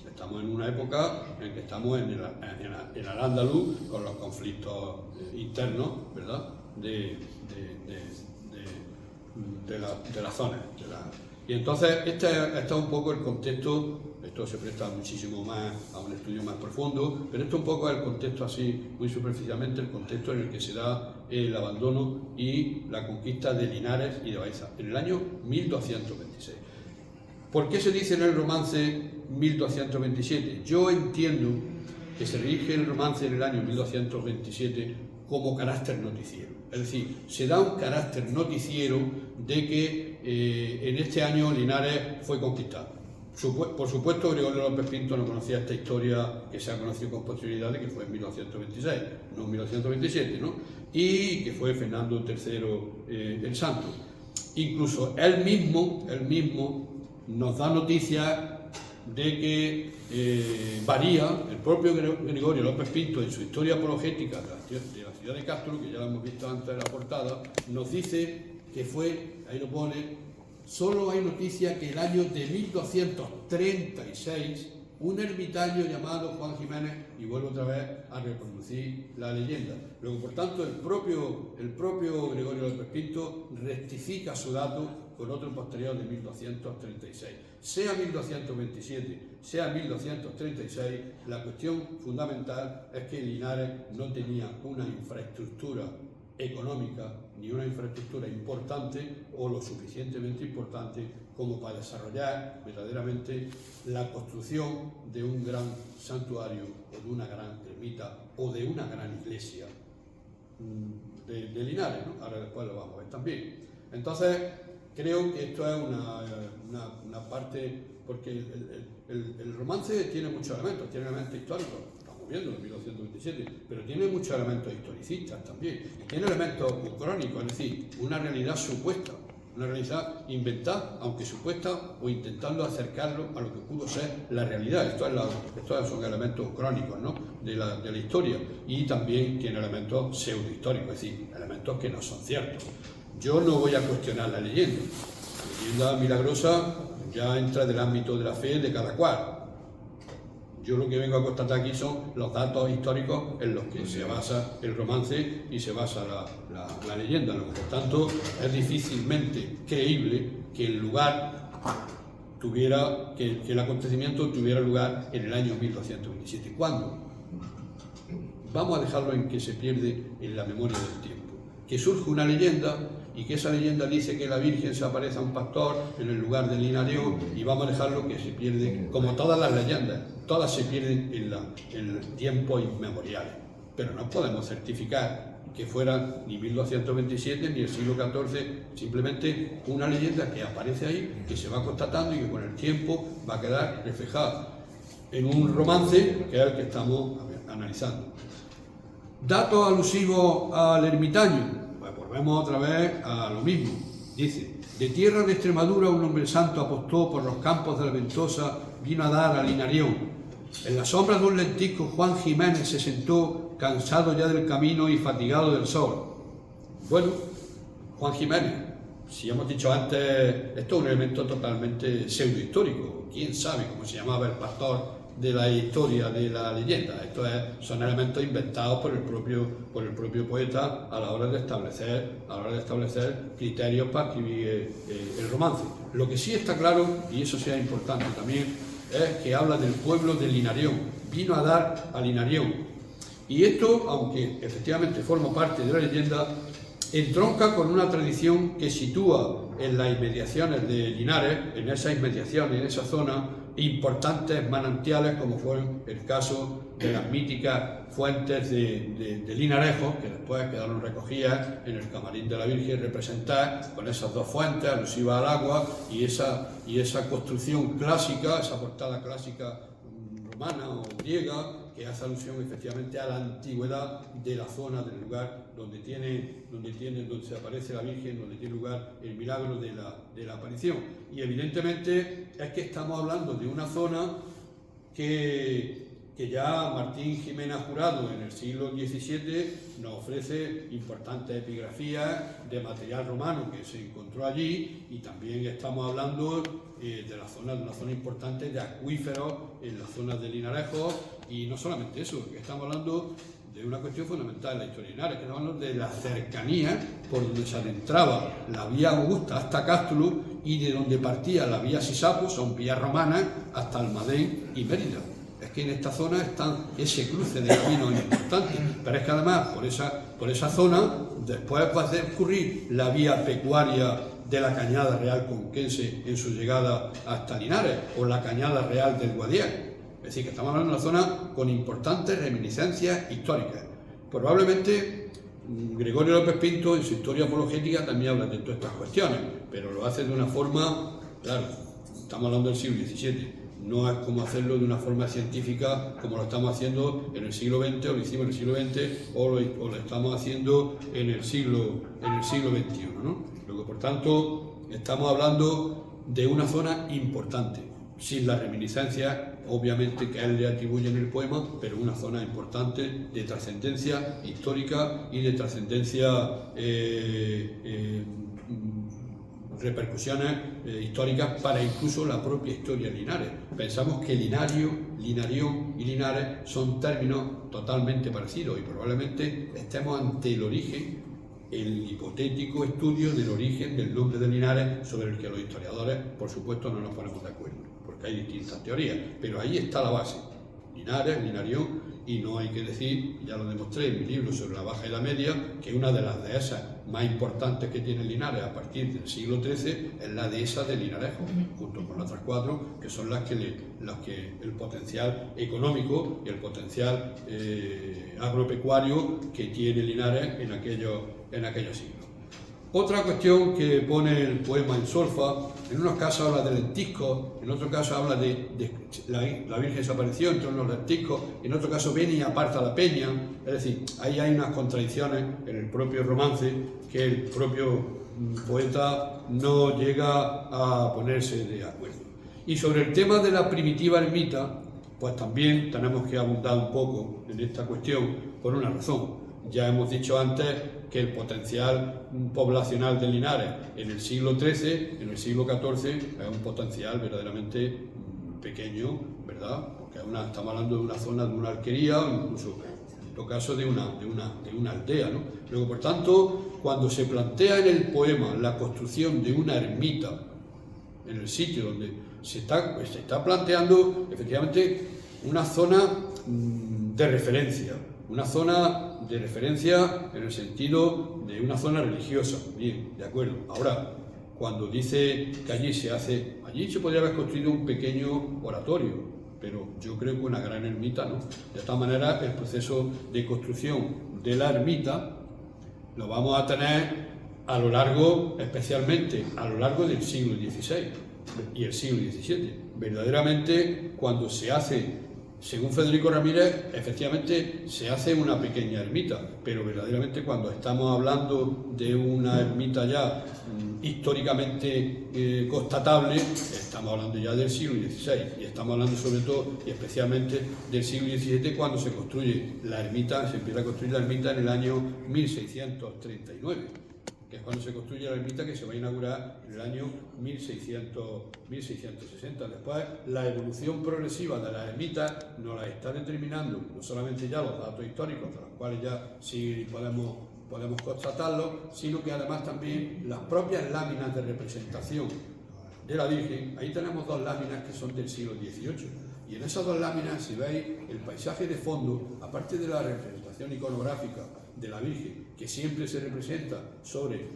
[SPEAKER 3] Estamos en una época en que estamos en el Al-Ándalus con los conflictos internos, ¿verdad?, de la zona. Y entonces este es un poco el contexto. Esto se presta muchísimo más a un estudio más profundo, pero esto un poco es el contexto, así muy superficialmente, el contexto en el que se da el abandono y la conquista de Linares y de Baeza en el año 1226. ¿Por qué se dice en el romance 1227? Yo entiendo que se dirige el romance en el año 1227 como carácter noticiero. Es decir, se da un carácter noticiero de que en este año Linares fue conquistado. Por supuesto, Gregorio López Pinto no conocía esta historia que se ha conocido con posterioridad, que fue en 1226, no en 1227, ¿no? Y que fue Fernando III el Santo. Incluso él mismo nos da noticias de que varía, el propio Gregorio López Pinto en su historia apologética de la ciudad de Castro, que ya lo hemos visto antes en la portada, nos dice que fue, ahí lo pone, solo hay noticia que el año de 1236 un ermitaño llamado Juan Jiménez, y vuelvo otra vez a reproducir la leyenda. Luego, por tanto, el propio Gregorio López Pinto rectifica su dato con otro posterior de 1236. Sea 1227, sea 1236, la cuestión fundamental es que Linares no tenía una infraestructura económica ni una infraestructura importante o lo suficientemente importante como para desarrollar verdaderamente la construcción de un gran santuario o de una gran ermita o de una gran iglesia de Linares, ¿no? Ahora después lo vamos a ver también. Entonces, creo que esto es una parte, porque el romance tiene muchos elementos históricos, estamos viendo en 1227, pero tiene muchos elementos historicistas también, y tiene elementos crónicos, es decir, una realidad supuesta, una realidad inventada, aunque supuesta, o intentando acercarlo a lo que pudo ser la realidad. Estos son elementos crónicos, ¿no?, de la historia, y también tiene elementos pseudohistóricos, es decir, elementos que no son ciertos. Yo no voy a cuestionar la leyenda. La leyenda milagrosa ya entra del ámbito de la fe de cada cual. Yo lo que vengo a constatar aquí son los datos históricos en los que se basa el romance y se basa la leyenda. Por tanto, es difícilmente creíble que el acontecimiento tuviera lugar en el año 1227. ¿Cuándo? Vamos a dejarlo en que se pierde en la memoria del tiempo. Que surge una leyenda y que esa leyenda dice que la Virgen se aparece a un pastor en el lugar del Linareo, y vamos a dejarlo que se pierde, como todas las leyendas, todas se pierden en tiempos inmemoriales. Pero no podemos certificar que fuera ni 1227 ni el siglo XIV, simplemente una leyenda que aparece ahí, que se va constatando y que con el tiempo va a quedar reflejada en un romance que es el que estamos analizando. Datos alusivos al ermitaño. Pues volvemos otra vez a lo mismo. Dice: de tierra de Extremadura un hombre santo apostó por los campos de la Ventosa, vino a dar al Linarión. En la sombra de un lentisco Juan Jiménez se sentó, cansado ya del camino y fatigado del sol. Bueno, Juan Jiménez, si hemos dicho antes, esto es un elemento totalmente pseudohistórico. ¿Quién sabe cómo se llamaba el pastor de la historia de la leyenda? Son elementos inventados por el propio poeta a la hora de establecer criterios para escribir el romance. Lo que sí está claro, y eso sea importante también, es que habla del pueblo de Linarión, vino a dar a Linarión. Y esto, aunque efectivamente forma parte de la leyenda, entronca con una tradición que sitúa en las inmediaciones de Linares, en esas inmediaciones, en esa zona, importantes manantiales, como fue el caso de las míticas fuentes de Linarejo, que después quedaron recogidas en el camarín de la Virgen, representadas con esas dos fuentes alusivas al agua y esa construcción clásica, esa portada clásica romana o griega, que hace alusión efectivamente a la antigüedad de la zona, del lugar donde se aparece la Virgen, donde tiene lugar el milagro de la aparición. Y evidentemente es que estamos hablando de una zona que ya Martín Jiménez Jurado en el siglo XVII nos ofrece importantes epigrafías de material romano que se encontró allí, y también estamos hablando de una zona importante de acuíferos en las zonas de Linarejo, y no solamente eso, estamos hablando de una cuestión fundamental en la historia de Linares, que estamos hablando de la cercanía por donde se adentraba la vía Augusta hasta Cástulo y de donde partía la vía Sisapo, son vías romanas, hasta Almadén y Mérida. Es que en esta zona está ese cruce de caminos importante, pero es que además por esa zona después va a ocurrir la vía pecuaria de la Cañada Real Conquense en su llegada hasta Linares, o la Cañada Real del Guadier. Es decir, que estamos hablando de una zona con importantes reminiscencias históricas. Probablemente Gregorio López Pinto en su Historia Apologética también habla de todas estas cuestiones, pero lo hace de una forma, claro, estamos hablando del siglo XVII, no es como hacerlo de una forma científica como lo estamos haciendo en el siglo XX, o lo hicimos en el siglo XX, o lo estamos haciendo en el siglo XXI, ¿no? Luego, por tanto, estamos hablando de una zona importante, sin las reminiscencias, obviamente, que a él le atribuye en el poema, pero una zona importante de trascendencia histórica y de trascendencia repercusiones históricas para incluso la propia historia de Linares. Pensamos que Linario, Linarión y Linares son términos totalmente parecidos, y probablemente estemos ante el origen, el hipotético estudio del origen del nombre de Linares, sobre el que los historiadores, por supuesto, no nos ponemos de acuerdo, porque hay distintas teorías, pero ahí está la base: Linares, Linarión. Y no hay que decir, ya lo demostré en mi libro sobre la Baja Edad Media, que una de las dehesas más importantes que tiene Linares a partir del siglo XIII es la dehesa de Linarejo, junto con otras cuatro, que son las que el potencial económico y el potencial agropecuario que tiene Linares en aquellos siglos. Otra cuestión que pone el poema en solfa, en unos casos habla de lentiscos, en otro caso habla de la Virgen desapareció entre unos lentiscos, en otro caso viene y aparta la peña. Es decir, ahí hay unas contradicciones en el propio romance que el propio poeta no llega a ponerse de acuerdo. Y sobre el tema de la primitiva ermita, pues también tenemos que abundar un poco en esta cuestión por una razón. Ya hemos dicho antes que el potencial poblacional de Linares en el siglo XIII, en el siglo XIV, es un potencial verdaderamente pequeño, ¿verdad? Porque estamos hablando de una zona, de una alquería, o incluso, en todo caso, de una aldea, ¿no? Luego, por tanto, cuando se plantea en el poema la construcción de una ermita en el sitio donde se está planteando, efectivamente, una zona de referencia, una zona de referencia en el sentido de una zona religiosa. Bien, de acuerdo. Ahora, cuando dice que allí se podría haber construido un pequeño oratorio, pero yo creo que una gran ermita no. De esta manera, el proceso de construcción de la ermita lo vamos a tener a lo largo, especialmente a lo largo del siglo XVI y el siglo XVII. Verdaderamente, cuando se hace, según Federico Ramírez, efectivamente se hace una pequeña ermita, pero verdaderamente cuando estamos hablando de una ermita ya históricamente constatable, estamos hablando ya del siglo XVI, y estamos hablando sobre todo y especialmente del siglo XVII, cuando se construye la ermita, se empieza a construir la ermita en el año 1639, que es cuando se construye la ermita que se va a inaugurar en el año 1660. Después, la evolución progresiva de las ermitas nos la está determinando no solamente ya los datos históricos, de los cuales ya sí podemos constatarlo, sino que además también las propias láminas de representación de la Virgen. Ahí tenemos dos láminas que son del siglo XVIII, y en esas dos láminas, si veis el paisaje de fondo, aparte de la representación iconográfica de la Virgen, que siempre se representa sobre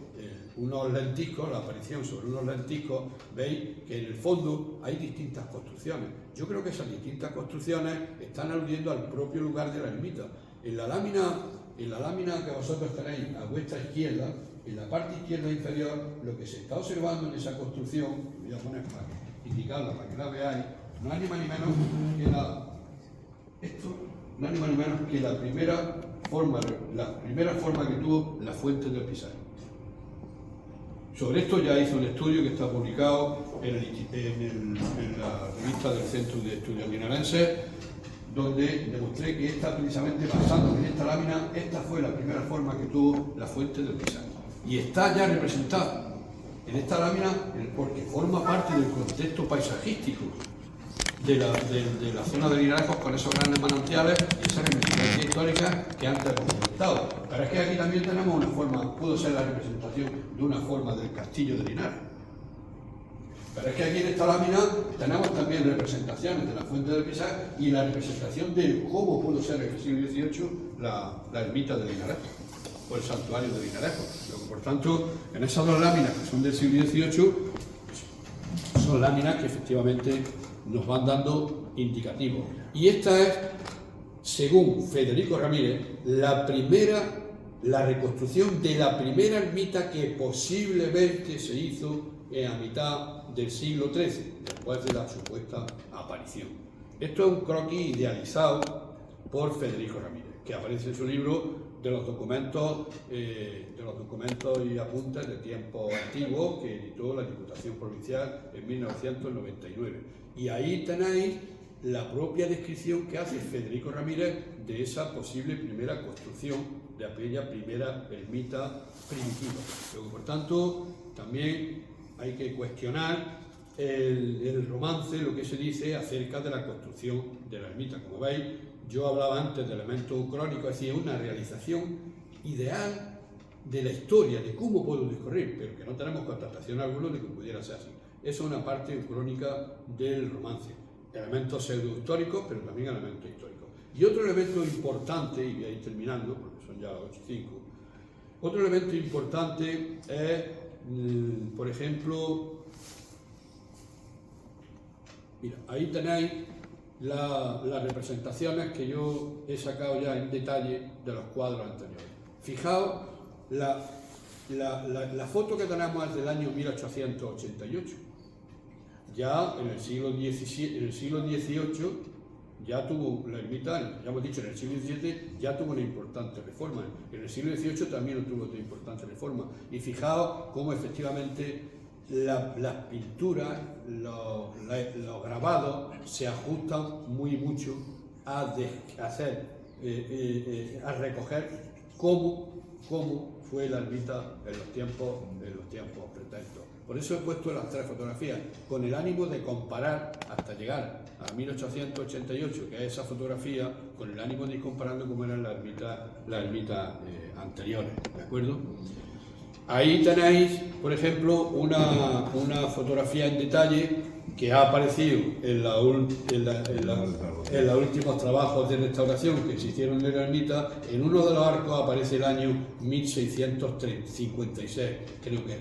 [SPEAKER 3] unos lentiscos, la aparición sobre unos lentiscos, veis que en el fondo hay distintas construcciones. Yo creo que esas distintas construcciones están aludiendo al propio lugar de la ermita. En la lámina que vosotros tenéis a vuestra izquierda, en la parte izquierda inferior, lo que se está observando en esa construcción, voy a poner para indicarla para que la veáis, no es ni más ni menos que la primera forma que tuvo la fuente del Pisario. Sobre esto ya hice un estudio que está publicado en la revista del Centro de Estudios Linarenses, donde demostré que precisamente basándonos en esta lámina, esta fue la primera forma que tuvo la fuente del Pisario. Y está ya representada en esta lámina porque forma parte del contexto paisajístico de la zona de Linarejos, con esos grandes manantiales y esa reminiscencia histórica que antes hemos comentado. Pero es que aquí también tenemos una forma, pudo ser la representación de una forma del castillo de Linares. Pero es que aquí en esta lámina tenemos también representaciones de la fuente del Pisario y la representación de cómo pudo ser en el siglo XVIII la ermita de Linarejos o el santuario de Linarejos. Por tanto, en esas dos láminas que son del siglo XVIII, son láminas que efectivamente nos van dando indicativos. Y esta es, según Federico Ramírez, la reconstrucción de la primera ermita que posiblemente se hizo a mitad del siglo XIII, después de la supuesta aparición. Esto es un croquis idealizado por Federico Ramírez, que aparece en su libro de los documentos y apuntes de tiempos antiguos que editó la Diputación Provincial en 1999. Y ahí tenéis la propia descripción que hace Federico Ramírez de esa posible primera construcción de aquella primera ermita primitiva. Luego, por tanto, también hay que cuestionar el romance, lo que se dice acerca de la construcción de la ermita. Como veis, yo hablaba antes de elementos crónicos, es decir, una realización ideal de la historia, de cómo puedo discurrir, pero que no tenemos constatación alguna de que pudiera ser así. Eso es una parte crónica del romance. Elementos pseudo-históricos, pero también elementos históricos. Y otro elemento importante, y voy a ir terminando, porque son ya las 8:05, otro elemento importante es, por ejemplo, mira, ahí tenéis las representaciones que yo he sacado ya en detalle de los cuadros anteriores. Fijaos, la foto que tenemos es del año 1888. Ya en el siglo XVIII ya tuvo la ermita, ya hemos dicho, en el siglo XVII ya tuvo una importante reforma. En el siglo XVIII también tuvo otra importante reforma. Y fijaos cómo efectivamente las pinturas, los grabados se ajustan muy mucho a recoger cómo fue la ermita en los tiempos pretéritos. Por eso he puesto las tres fotografías, con el ánimo de comparar hasta llegar a 1888, que es esa fotografía, con el ánimo de ir comparando cómo eran las ermitas anteriores, ¿de acuerdo? Ahí tenéis, por ejemplo, una fotografía en detalle que ha aparecido en los últimos trabajos de restauración que se hicieron de la ermita. En uno de los arcos aparece el año 1656, creo que es,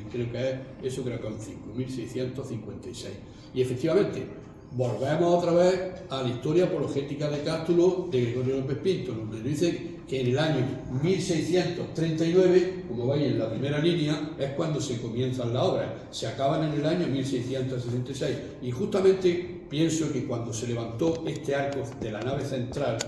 [SPEAKER 3] eso creo que es un 5, 1656. Y efectivamente, volvemos otra vez a la historia apologética de Cástulo de Gregorio López Pinto, donde dice que en el año 1639, como veis en la primera línea, es cuando se comienzan las obras, se acaban en el año 1666. Y justamente pienso que cuando se levantó este arco de la nave central,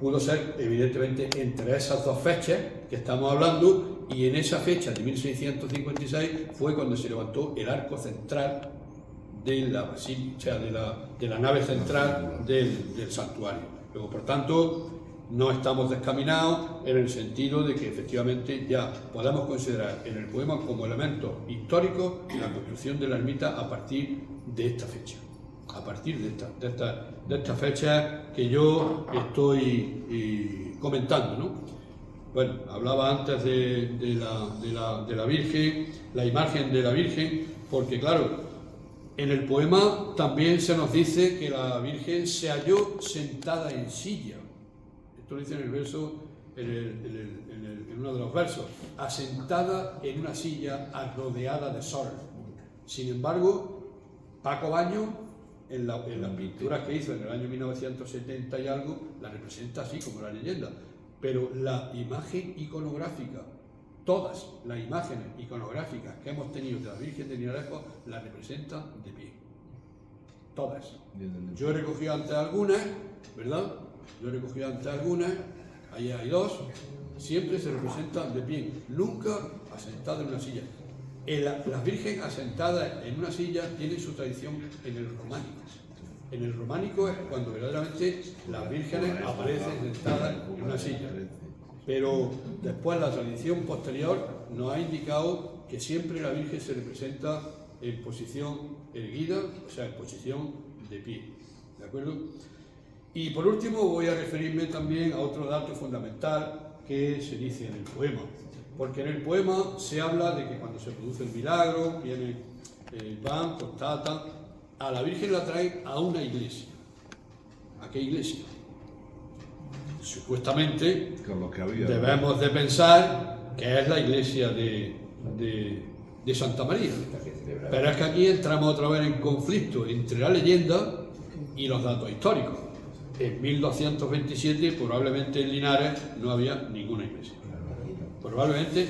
[SPEAKER 3] pudo ser evidentemente entre esas dos fechas que estamos hablando, y en esa fecha de 1656 fue cuando se levantó el arco central de la basílica, o sea, de la nave central del santuario. Luego, por tanto, no estamos descaminados en el sentido de que efectivamente ya podemos considerar en el poema como elemento histórico la construcción de la ermita a partir de esta fecha. A partir de esta fecha que yo estoy comentando, ¿no? Bueno, hablaba antes de la Virgen, la imagen de la Virgen, porque claro, en el poema también se nos dice que la Virgen se halló sentada en silla. Esto lo dice en el verso en uno de los versos, asentada en una silla rodeada de sol. Sin embargo, Paco Baño, en las pinturas que hizo en el año 1970 y algo, la representa así como la leyenda. Pero la imagen iconográfica, todas las imágenes iconográficas que hemos tenido de la Virgen de Linaresco, la representan de pie. Todas. Yo he recogido antes algunas, ¿verdad? Ahí hay dos, siempre se representan de pie, nunca asentadas en una silla. Las Virgen asentadas en una silla tienen su tradición en el románico. En el románico es cuando verdaderamente las vírgenes aparecen sentadas en una silla. Pero después la tradición posterior nos ha indicado que siempre la Virgen se representa en posición erguida, o sea, en posición de pie. ¿De acuerdo? Y por último voy a referirme también a otro dato fundamental que se dice en el poema. Porque en el poema se habla de que cuando se produce el milagro, van, constatan, a la Virgen la traen a una iglesia. ¿A qué iglesia? Supuestamente
[SPEAKER 1] Con lo que había,
[SPEAKER 3] debemos de pensar que es la iglesia de Santa María. Pero es que aquí entramos otra vez en conflicto entre la leyenda y los datos históricos. En 1227 probablemente en Linares no había ninguna iglesia. Probablemente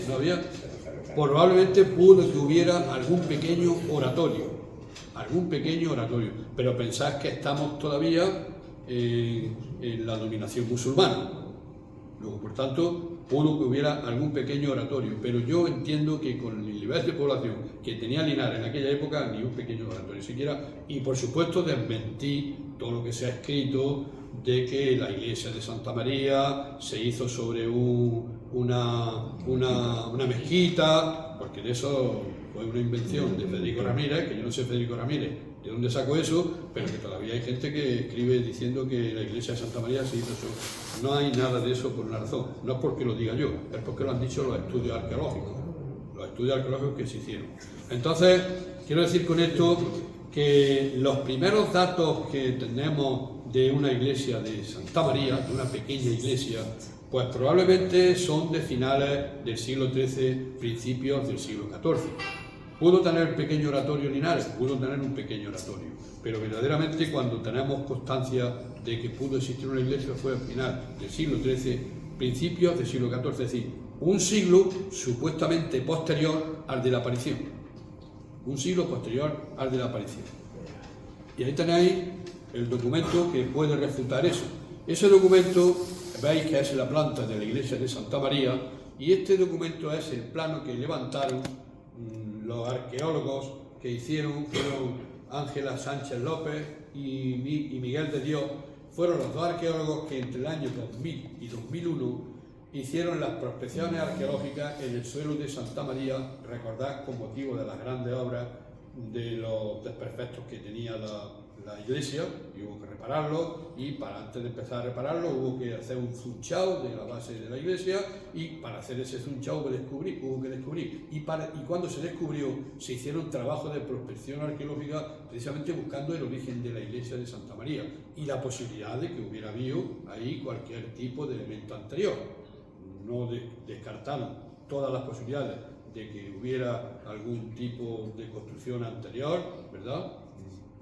[SPEAKER 3] pudo que hubiera algún pequeño oratorio, pero pensad que estamos todavía en la dominación musulmana. Luego, por tanto, pudo que hubiera algún pequeño oratorio, pero yo entiendo que con el nivel de población que tenía Linares en aquella época, ni un pequeño oratorio siquiera, y por supuesto desmentí todo lo que se ha escrito de que la iglesia de Santa María se hizo sobre una mezquita, porque de eso fue una invención de Federico Ramírez, que yo no sé Federico Ramírez de dónde sacó eso, pero que todavía hay gente que escribe diciendo que la iglesia de Santa María se hizo sobre. No hay nada de eso por una razón, no es porque lo diga yo, es porque lo han dicho los estudios arqueológicos que se hicieron. Entonces, quiero decir con esto que los primeros datos que tenemos de una iglesia de Santa María, de una pequeña iglesia, pues probablemente son de finales del siglo XIII, principios del siglo XIV. Pudo tener pequeño oratorio Linares, pudo tener un pequeño oratorio, pero verdaderamente cuando tenemos constancia de que pudo existir una iglesia fue al final del siglo XIII, principios del siglo XIV, es decir, un siglo supuestamente posterior al de la aparición. Y ahí tenéis el documento que puede refutar eso. Ese documento, veis que es la planta de la iglesia de Santa María, y este documento es el plano que levantaron los arqueólogos que hicieron, fueron Ángela Sánchez López y Miguel de Dios, fueron los dos arqueólogos que entre el año 2000 y 2001 hicieron las prospecciones arqueológicas en el suelo de Santa María, recordad con motivo de las grandes obras de los desperfectos que tenía la iglesia, y hubo que repararlo, y antes de empezar a repararlo hubo que hacer un zunchao de la base de la iglesia, y para hacer ese zunchao hubo que descubrir, y cuando se descubrió se hicieron trabajos de prospección arqueológica precisamente buscando el origen de la iglesia de Santa María y la posibilidad de que hubiera habido ahí cualquier tipo de elemento anterior. No descartaron todas las posibilidades de que hubiera algún tipo de construcción anterior, ¿verdad?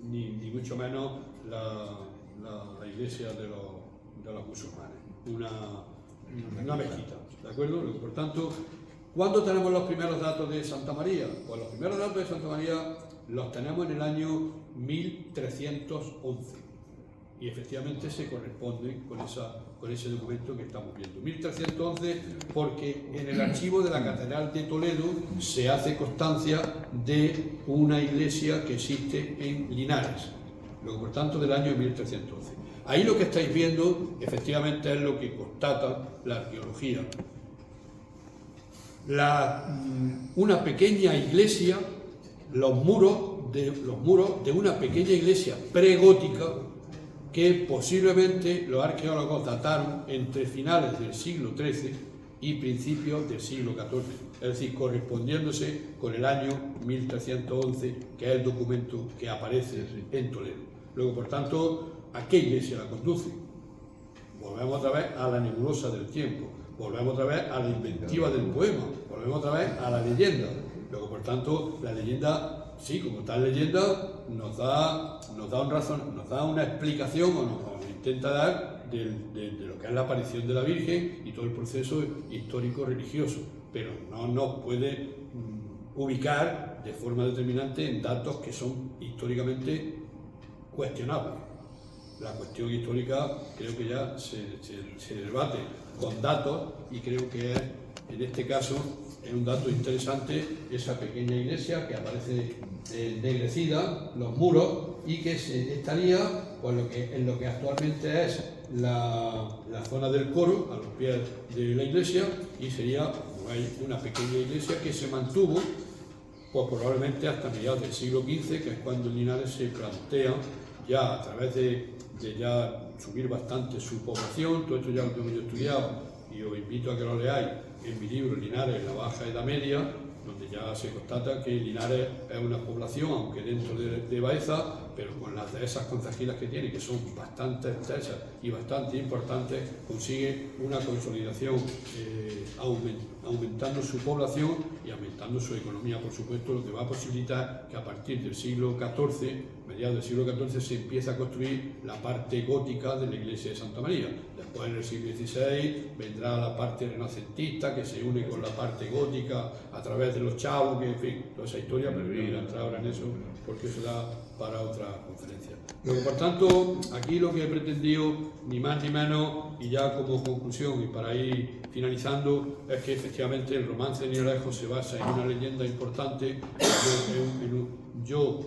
[SPEAKER 3] Ni mucho menos la iglesia de los musulmanes, una mezquita, ¿de acuerdo? Por tanto, ¿cuándo tenemos los primeros datos de Santa María? Pues los primeros datos de Santa María los tenemos en el año 1311 y efectivamente se corresponden con ese documento que estamos viendo. 1311 porque en el archivo de la Catedral de Toledo se hace constancia de una iglesia que existe en Linares, luego por tanto del año 1311. Ahí lo que estáis viendo efectivamente es lo que constata la arqueología. Una pequeña iglesia, los muros de una pequeña iglesia pregótica que posiblemente los arqueólogos dataron entre finales del siglo XIII y principios del siglo XIV, es decir, correspondiéndose con el año 1311, que es el documento que aparece en Toledo. Luego, por tanto, ¿a qué iglesia la conduce? Volvemos otra vez a la nebulosa del tiempo. volvemos otra vez a la inventiva del poema, volvemos otra vez a la leyenda. Luego, por tanto, la leyenda, sí, como tal leyenda, nos da una explicación o nos intenta dar de lo que es la aparición de la Virgen y todo el proceso histórico-religioso, pero no nos puede ubicar de forma determinante en datos que son históricamente cuestionables. La cuestión histórica creo que ya se debate con datos y creo que en este caso es un dato interesante esa pequeña iglesia que aparece ennegrecida, los muros, y que estaría pues, en lo que actualmente es la zona del coro, a los pies de la iglesia, y sería una pequeña iglesia que se mantuvo pues probablemente hasta mediados del siglo XV, que es cuando Linares se plantea ya a través de ya subir bastante su población. Todo esto ya lo tengo yo estudiado y os invito a que lo leáis en mi libro Linares, la Baja Edad Media, donde ya se constata que Linares es una población, aunque dentro de Baeza, pero con las dehesas concejilas que tiene, que son bastante extensas y bastante importantes, consigue una consolidación aumentando su población y aumentando su economía, por supuesto, lo que va a posibilitar que a partir del siglo XIV, mediados del siglo XIV, se empiece a construir la parte gótica de la iglesia de Santa María. Después, en el siglo XVI, vendrá la parte renacentista, que se une con la parte gótica a través de los chavos, que, en fin, toda esa historia, pero no voy a entrar ahora en eso, porque eso da para otra conferencia. Luego, por tanto, aquí lo que he pretendido, ni más ni menos, y ya como conclusión y para ir finalizando, es que efectivamente el romance de Linarejo se basa en una leyenda importante. Yo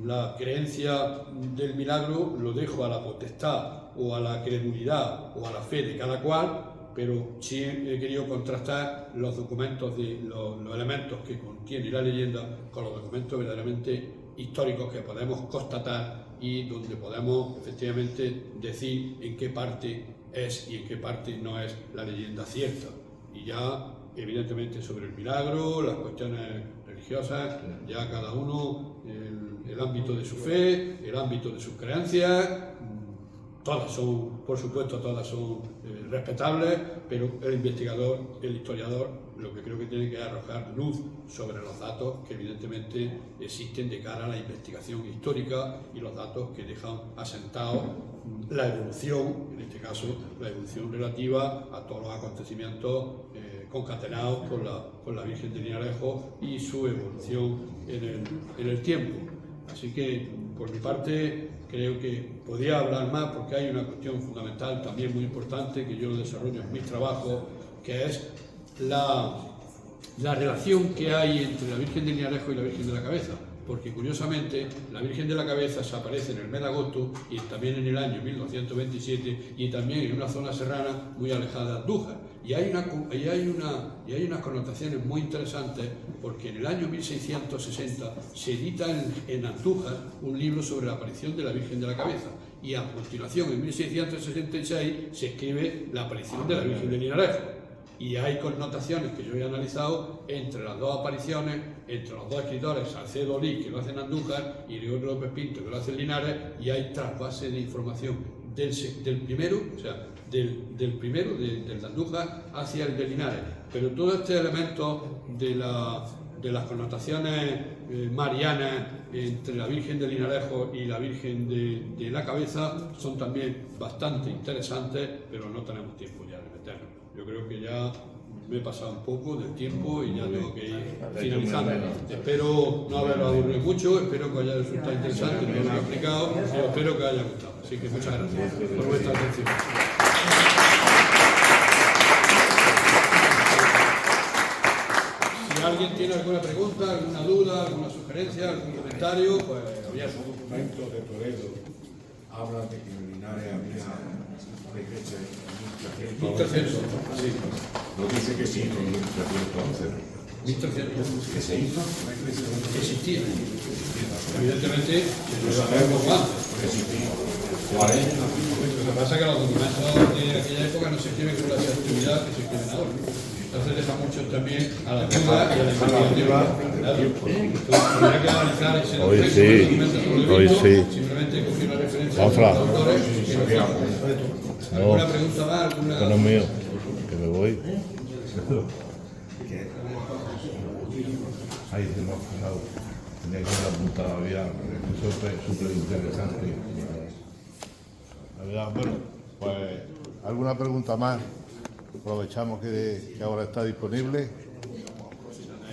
[SPEAKER 3] la creencia del milagro lo dejo a la potestad o a la credulidad o a la fe de cada cual, pero sí he querido contrastar los documentos, los elementos que contiene la leyenda con los documentos verdaderamente históricos que podemos constatar y donde podemos efectivamente decir en qué parte es y en qué parte no es la leyenda cierta. Y ya evidentemente sobre el milagro, las cuestiones religiosas, ya cada uno el ámbito de su fe, el ámbito de sus creencias, todas son, por supuesto, todas son respetables, pero el investigador, el historiador, lo que creo que tiene que arrojar luz sobre los datos que evidentemente existen de cara a la investigación histórica y los datos que dejan asentado la evolución, en este caso la evolución relativa a todos los acontecimientos concatenados con la Virgen de Linarejo y su evolución en el tiempo. Así que, por mi parte, creo que podría hablar más porque hay una cuestión fundamental también muy importante que yo lo desarrollo en mis trabajos, que es la relación que hay entre la Virgen de Linarejo y la Virgen de la Cabeza, porque curiosamente la Virgen de la Cabeza se aparece en el mes de agosto y también en el año 1227 y también en una zona serrana muy alejada de Andújar. Y hay unas connotaciones muy interesantes porque en el año 1660 se edita en Andújar un libro sobre la aparición de la Virgen de la Cabeza y a continuación en 1666 se escribe la aparición de la Virgen de Linarejo. Y hay connotaciones que yo he analizado entre las dos apariciones, entre los dos escritores, Salcedo Olí, que lo hace en Andújar, y Gregorio López Pinto, que lo hace en Linares, y hay trasvase de información del primero, o sea, del primero, del de Andújar, hacia el de Linares. Pero todo este elemento de las connotaciones marianas entre la Virgen de Linarejo y la Virgen de la Cabeza son también bastante interesantes, pero no tenemos tiempo ya de meternos. Yo creo que ya me he pasado un poco del tiempo y ya tengo que ir finalizando. Espero no haberlo aburrido mucho, espero que haya resultado interesante lo que he explicado y espero que haya gustado. Así que muchas gracias por vuestra atención. Si alguien tiene alguna pregunta, alguna duda, alguna sugerencia, algún comentario, pues bien.
[SPEAKER 4] Un documento de Toledo habla de que en Linares había una iglesia de
[SPEAKER 3] 1300. Sí.
[SPEAKER 4] No dice que sí, con 1311.
[SPEAKER 3] 1300.
[SPEAKER 4] ¿Qué se hizo?
[SPEAKER 3] Existía. Evidentemente, lo sabemos antes.
[SPEAKER 4] Existía.
[SPEAKER 3] 40. Lo que pasa es que los documentos de aquella época no se escriben con la exactividad que se escriben ahora. Entonces deja mucho también a la duda y a la investigación. Habría que analizar ese documento.
[SPEAKER 1] Hoy sí.
[SPEAKER 3] Simplemente coger la referencia
[SPEAKER 1] Otra.
[SPEAKER 3] de los autores. ¿Alguna pregunta más?
[SPEAKER 1] Bueno, mío. que me voy. Ahí se me ha fijado. Tenía que haber apuntado ya, eso es súper interesante. Bueno, pues, ¿alguna pregunta más? Aprovechamos que ahora está disponible.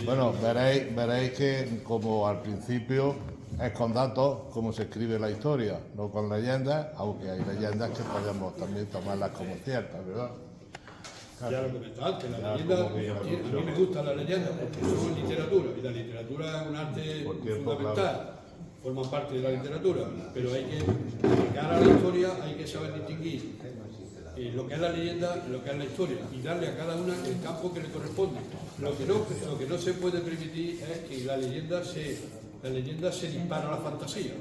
[SPEAKER 1] Bueno, veréis que como al principio es con datos como se escribe la historia, no con leyendas, aunque hay leyendas que podemos también tomarlas como ciertas, ¿verdad?
[SPEAKER 3] Ya lo comentaba antes, la leyenda, a mí me gusta la leyenda porque son literatura, y la literatura es un arte fundamental, forma parte de la literatura, pero hay que, de cara a la historia, hay que saber distinguir lo que es la leyenda y lo que es la historia, y darle a cada una el campo que le corresponde. Lo que no se puede permitir es que la leyenda se dispara a la fantasía.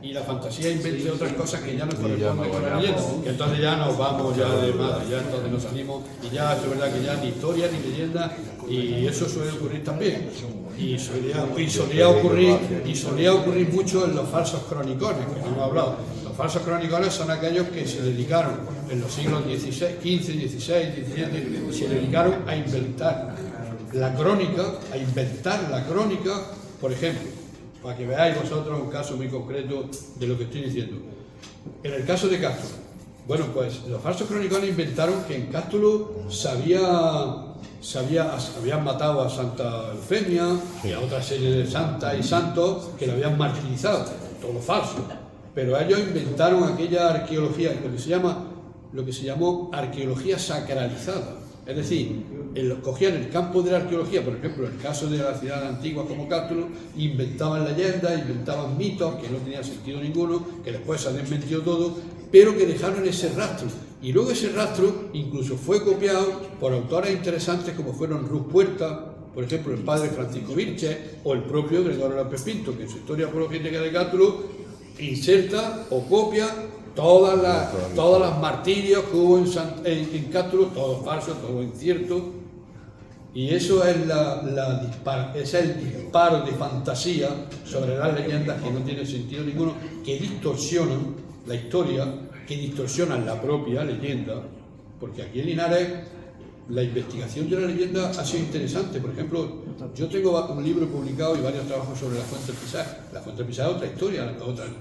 [SPEAKER 3] Y la fantasía invente otras cosas que ya no corresponden con la leyenda, que entonces ya nos vamos ya de madre, ya entonces nos salimos y ya es verdad que ya ni historia ni leyenda, y eso suele ocurrir también. Y solía ocurrir mucho en los falsos cronicones, que no hemos hablado. Los falsos cronicones son aquellos que se dedicaron en los siglos XV, XVI, XVII, se dedicaron a inventar la crónica, por ejemplo. Para que veáis vosotros un caso muy concreto de lo que estoy diciendo. En el caso de Cástulo, bueno, pues los falsos cronicones inventaron que en Cástulo habían matado a Santa Eufemia y a otra serie de santas y santos que la habían martirizado, todo falso. Pero ellos inventaron aquella arqueología, lo que se llamó arqueología sacralizada. Es decir, cogían el campo de la arqueología, por ejemplo, en el caso de la ciudad antigua como Cástulo, inventaban leyendas, inventaban mitos que no tenían sentido ninguno, que después se han desmentido todo, pero que dejaron ese rastro. Y luego ese rastro incluso fue copiado por autores interesantes como fueron Ruz Puerta, por ejemplo, el padre Francisco Vilches, o el propio Gregorio López Pinto, que en su historia apologética de Cástulo inserta o copia todas las martirios que hubo en Cástulo, todo falso, todo incierto, y eso es el disparo de fantasía sobre las leyendas que no tienen sentido ninguno, que distorsionan la historia, que distorsionan la propia leyenda, porque aquí en Linares la investigación de la leyenda ha sido interesante. Por ejemplo, yo tengo un libro publicado y varios trabajos sobre la Fuente del Pisar. La Fuente del Pisar es otra historia,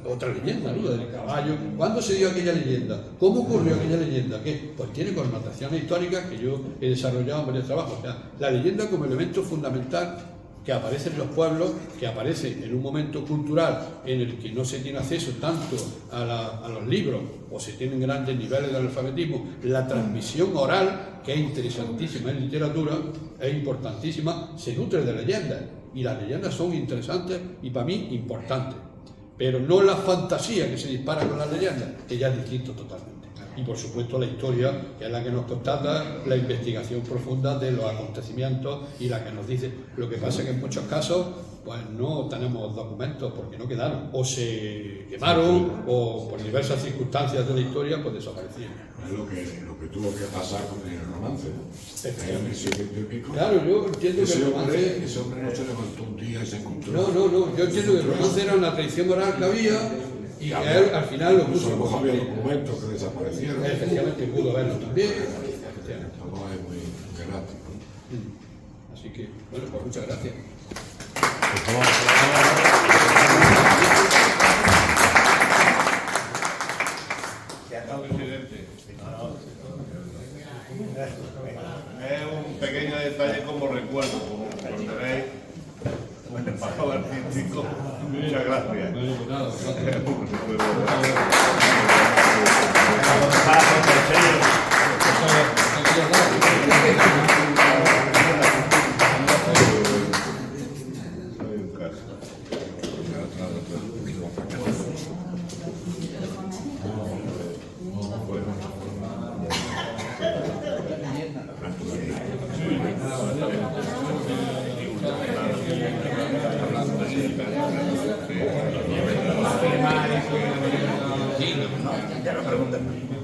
[SPEAKER 3] otra leyenda, ¿no? Del caballo. ¿Cuándo se dio aquella leyenda? ¿Cómo ocurrió aquella leyenda? ¿Qué? Pues tiene connotaciones históricas que yo he desarrollado en varios trabajos. O sea, la leyenda como elemento fundamental que aparece en los pueblos, que aparece en un momento cultural en el que no se tiene acceso tanto a los libros o se tienen grandes niveles de analfabetismo, la transmisión oral, que es interesantísima en literatura, es importantísima, se nutre de leyendas, y las leyendas son interesantes y para mí importantes, pero no la fantasía que se dispara con las leyendas, que ya es distinto totalmente. Y por supuesto la historia, que es la que nos constata la investigación profunda de los acontecimientos y la que nos dice. Lo que pasa es que en muchos casos pues no tenemos documentos porque no quedaron, o se quemaron, o por diversas circunstancias de la historia pues desaparecieron.
[SPEAKER 4] Es lo que tuvo que pasar con el romance.
[SPEAKER 3] Claro, yo entiendo que el romance...
[SPEAKER 4] Ese hombre no se levantó un día y se encontró.
[SPEAKER 3] No, yo entiendo que el romance era una tradición oral que había, y que él al final lo puso.
[SPEAKER 4] A lo mejor había documentos que desaparecieron.
[SPEAKER 3] Efectivamente, pudo verlo también.
[SPEAKER 4] Todo es muy gráfico.
[SPEAKER 3] Así que, bueno, pues muchas gracias.
[SPEAKER 1] Presidente. Es un pequeño detalle como recuerdo, como tenéis un embajador artístico. Muchas gracias.
[SPEAKER 5] Ya lo preguntan.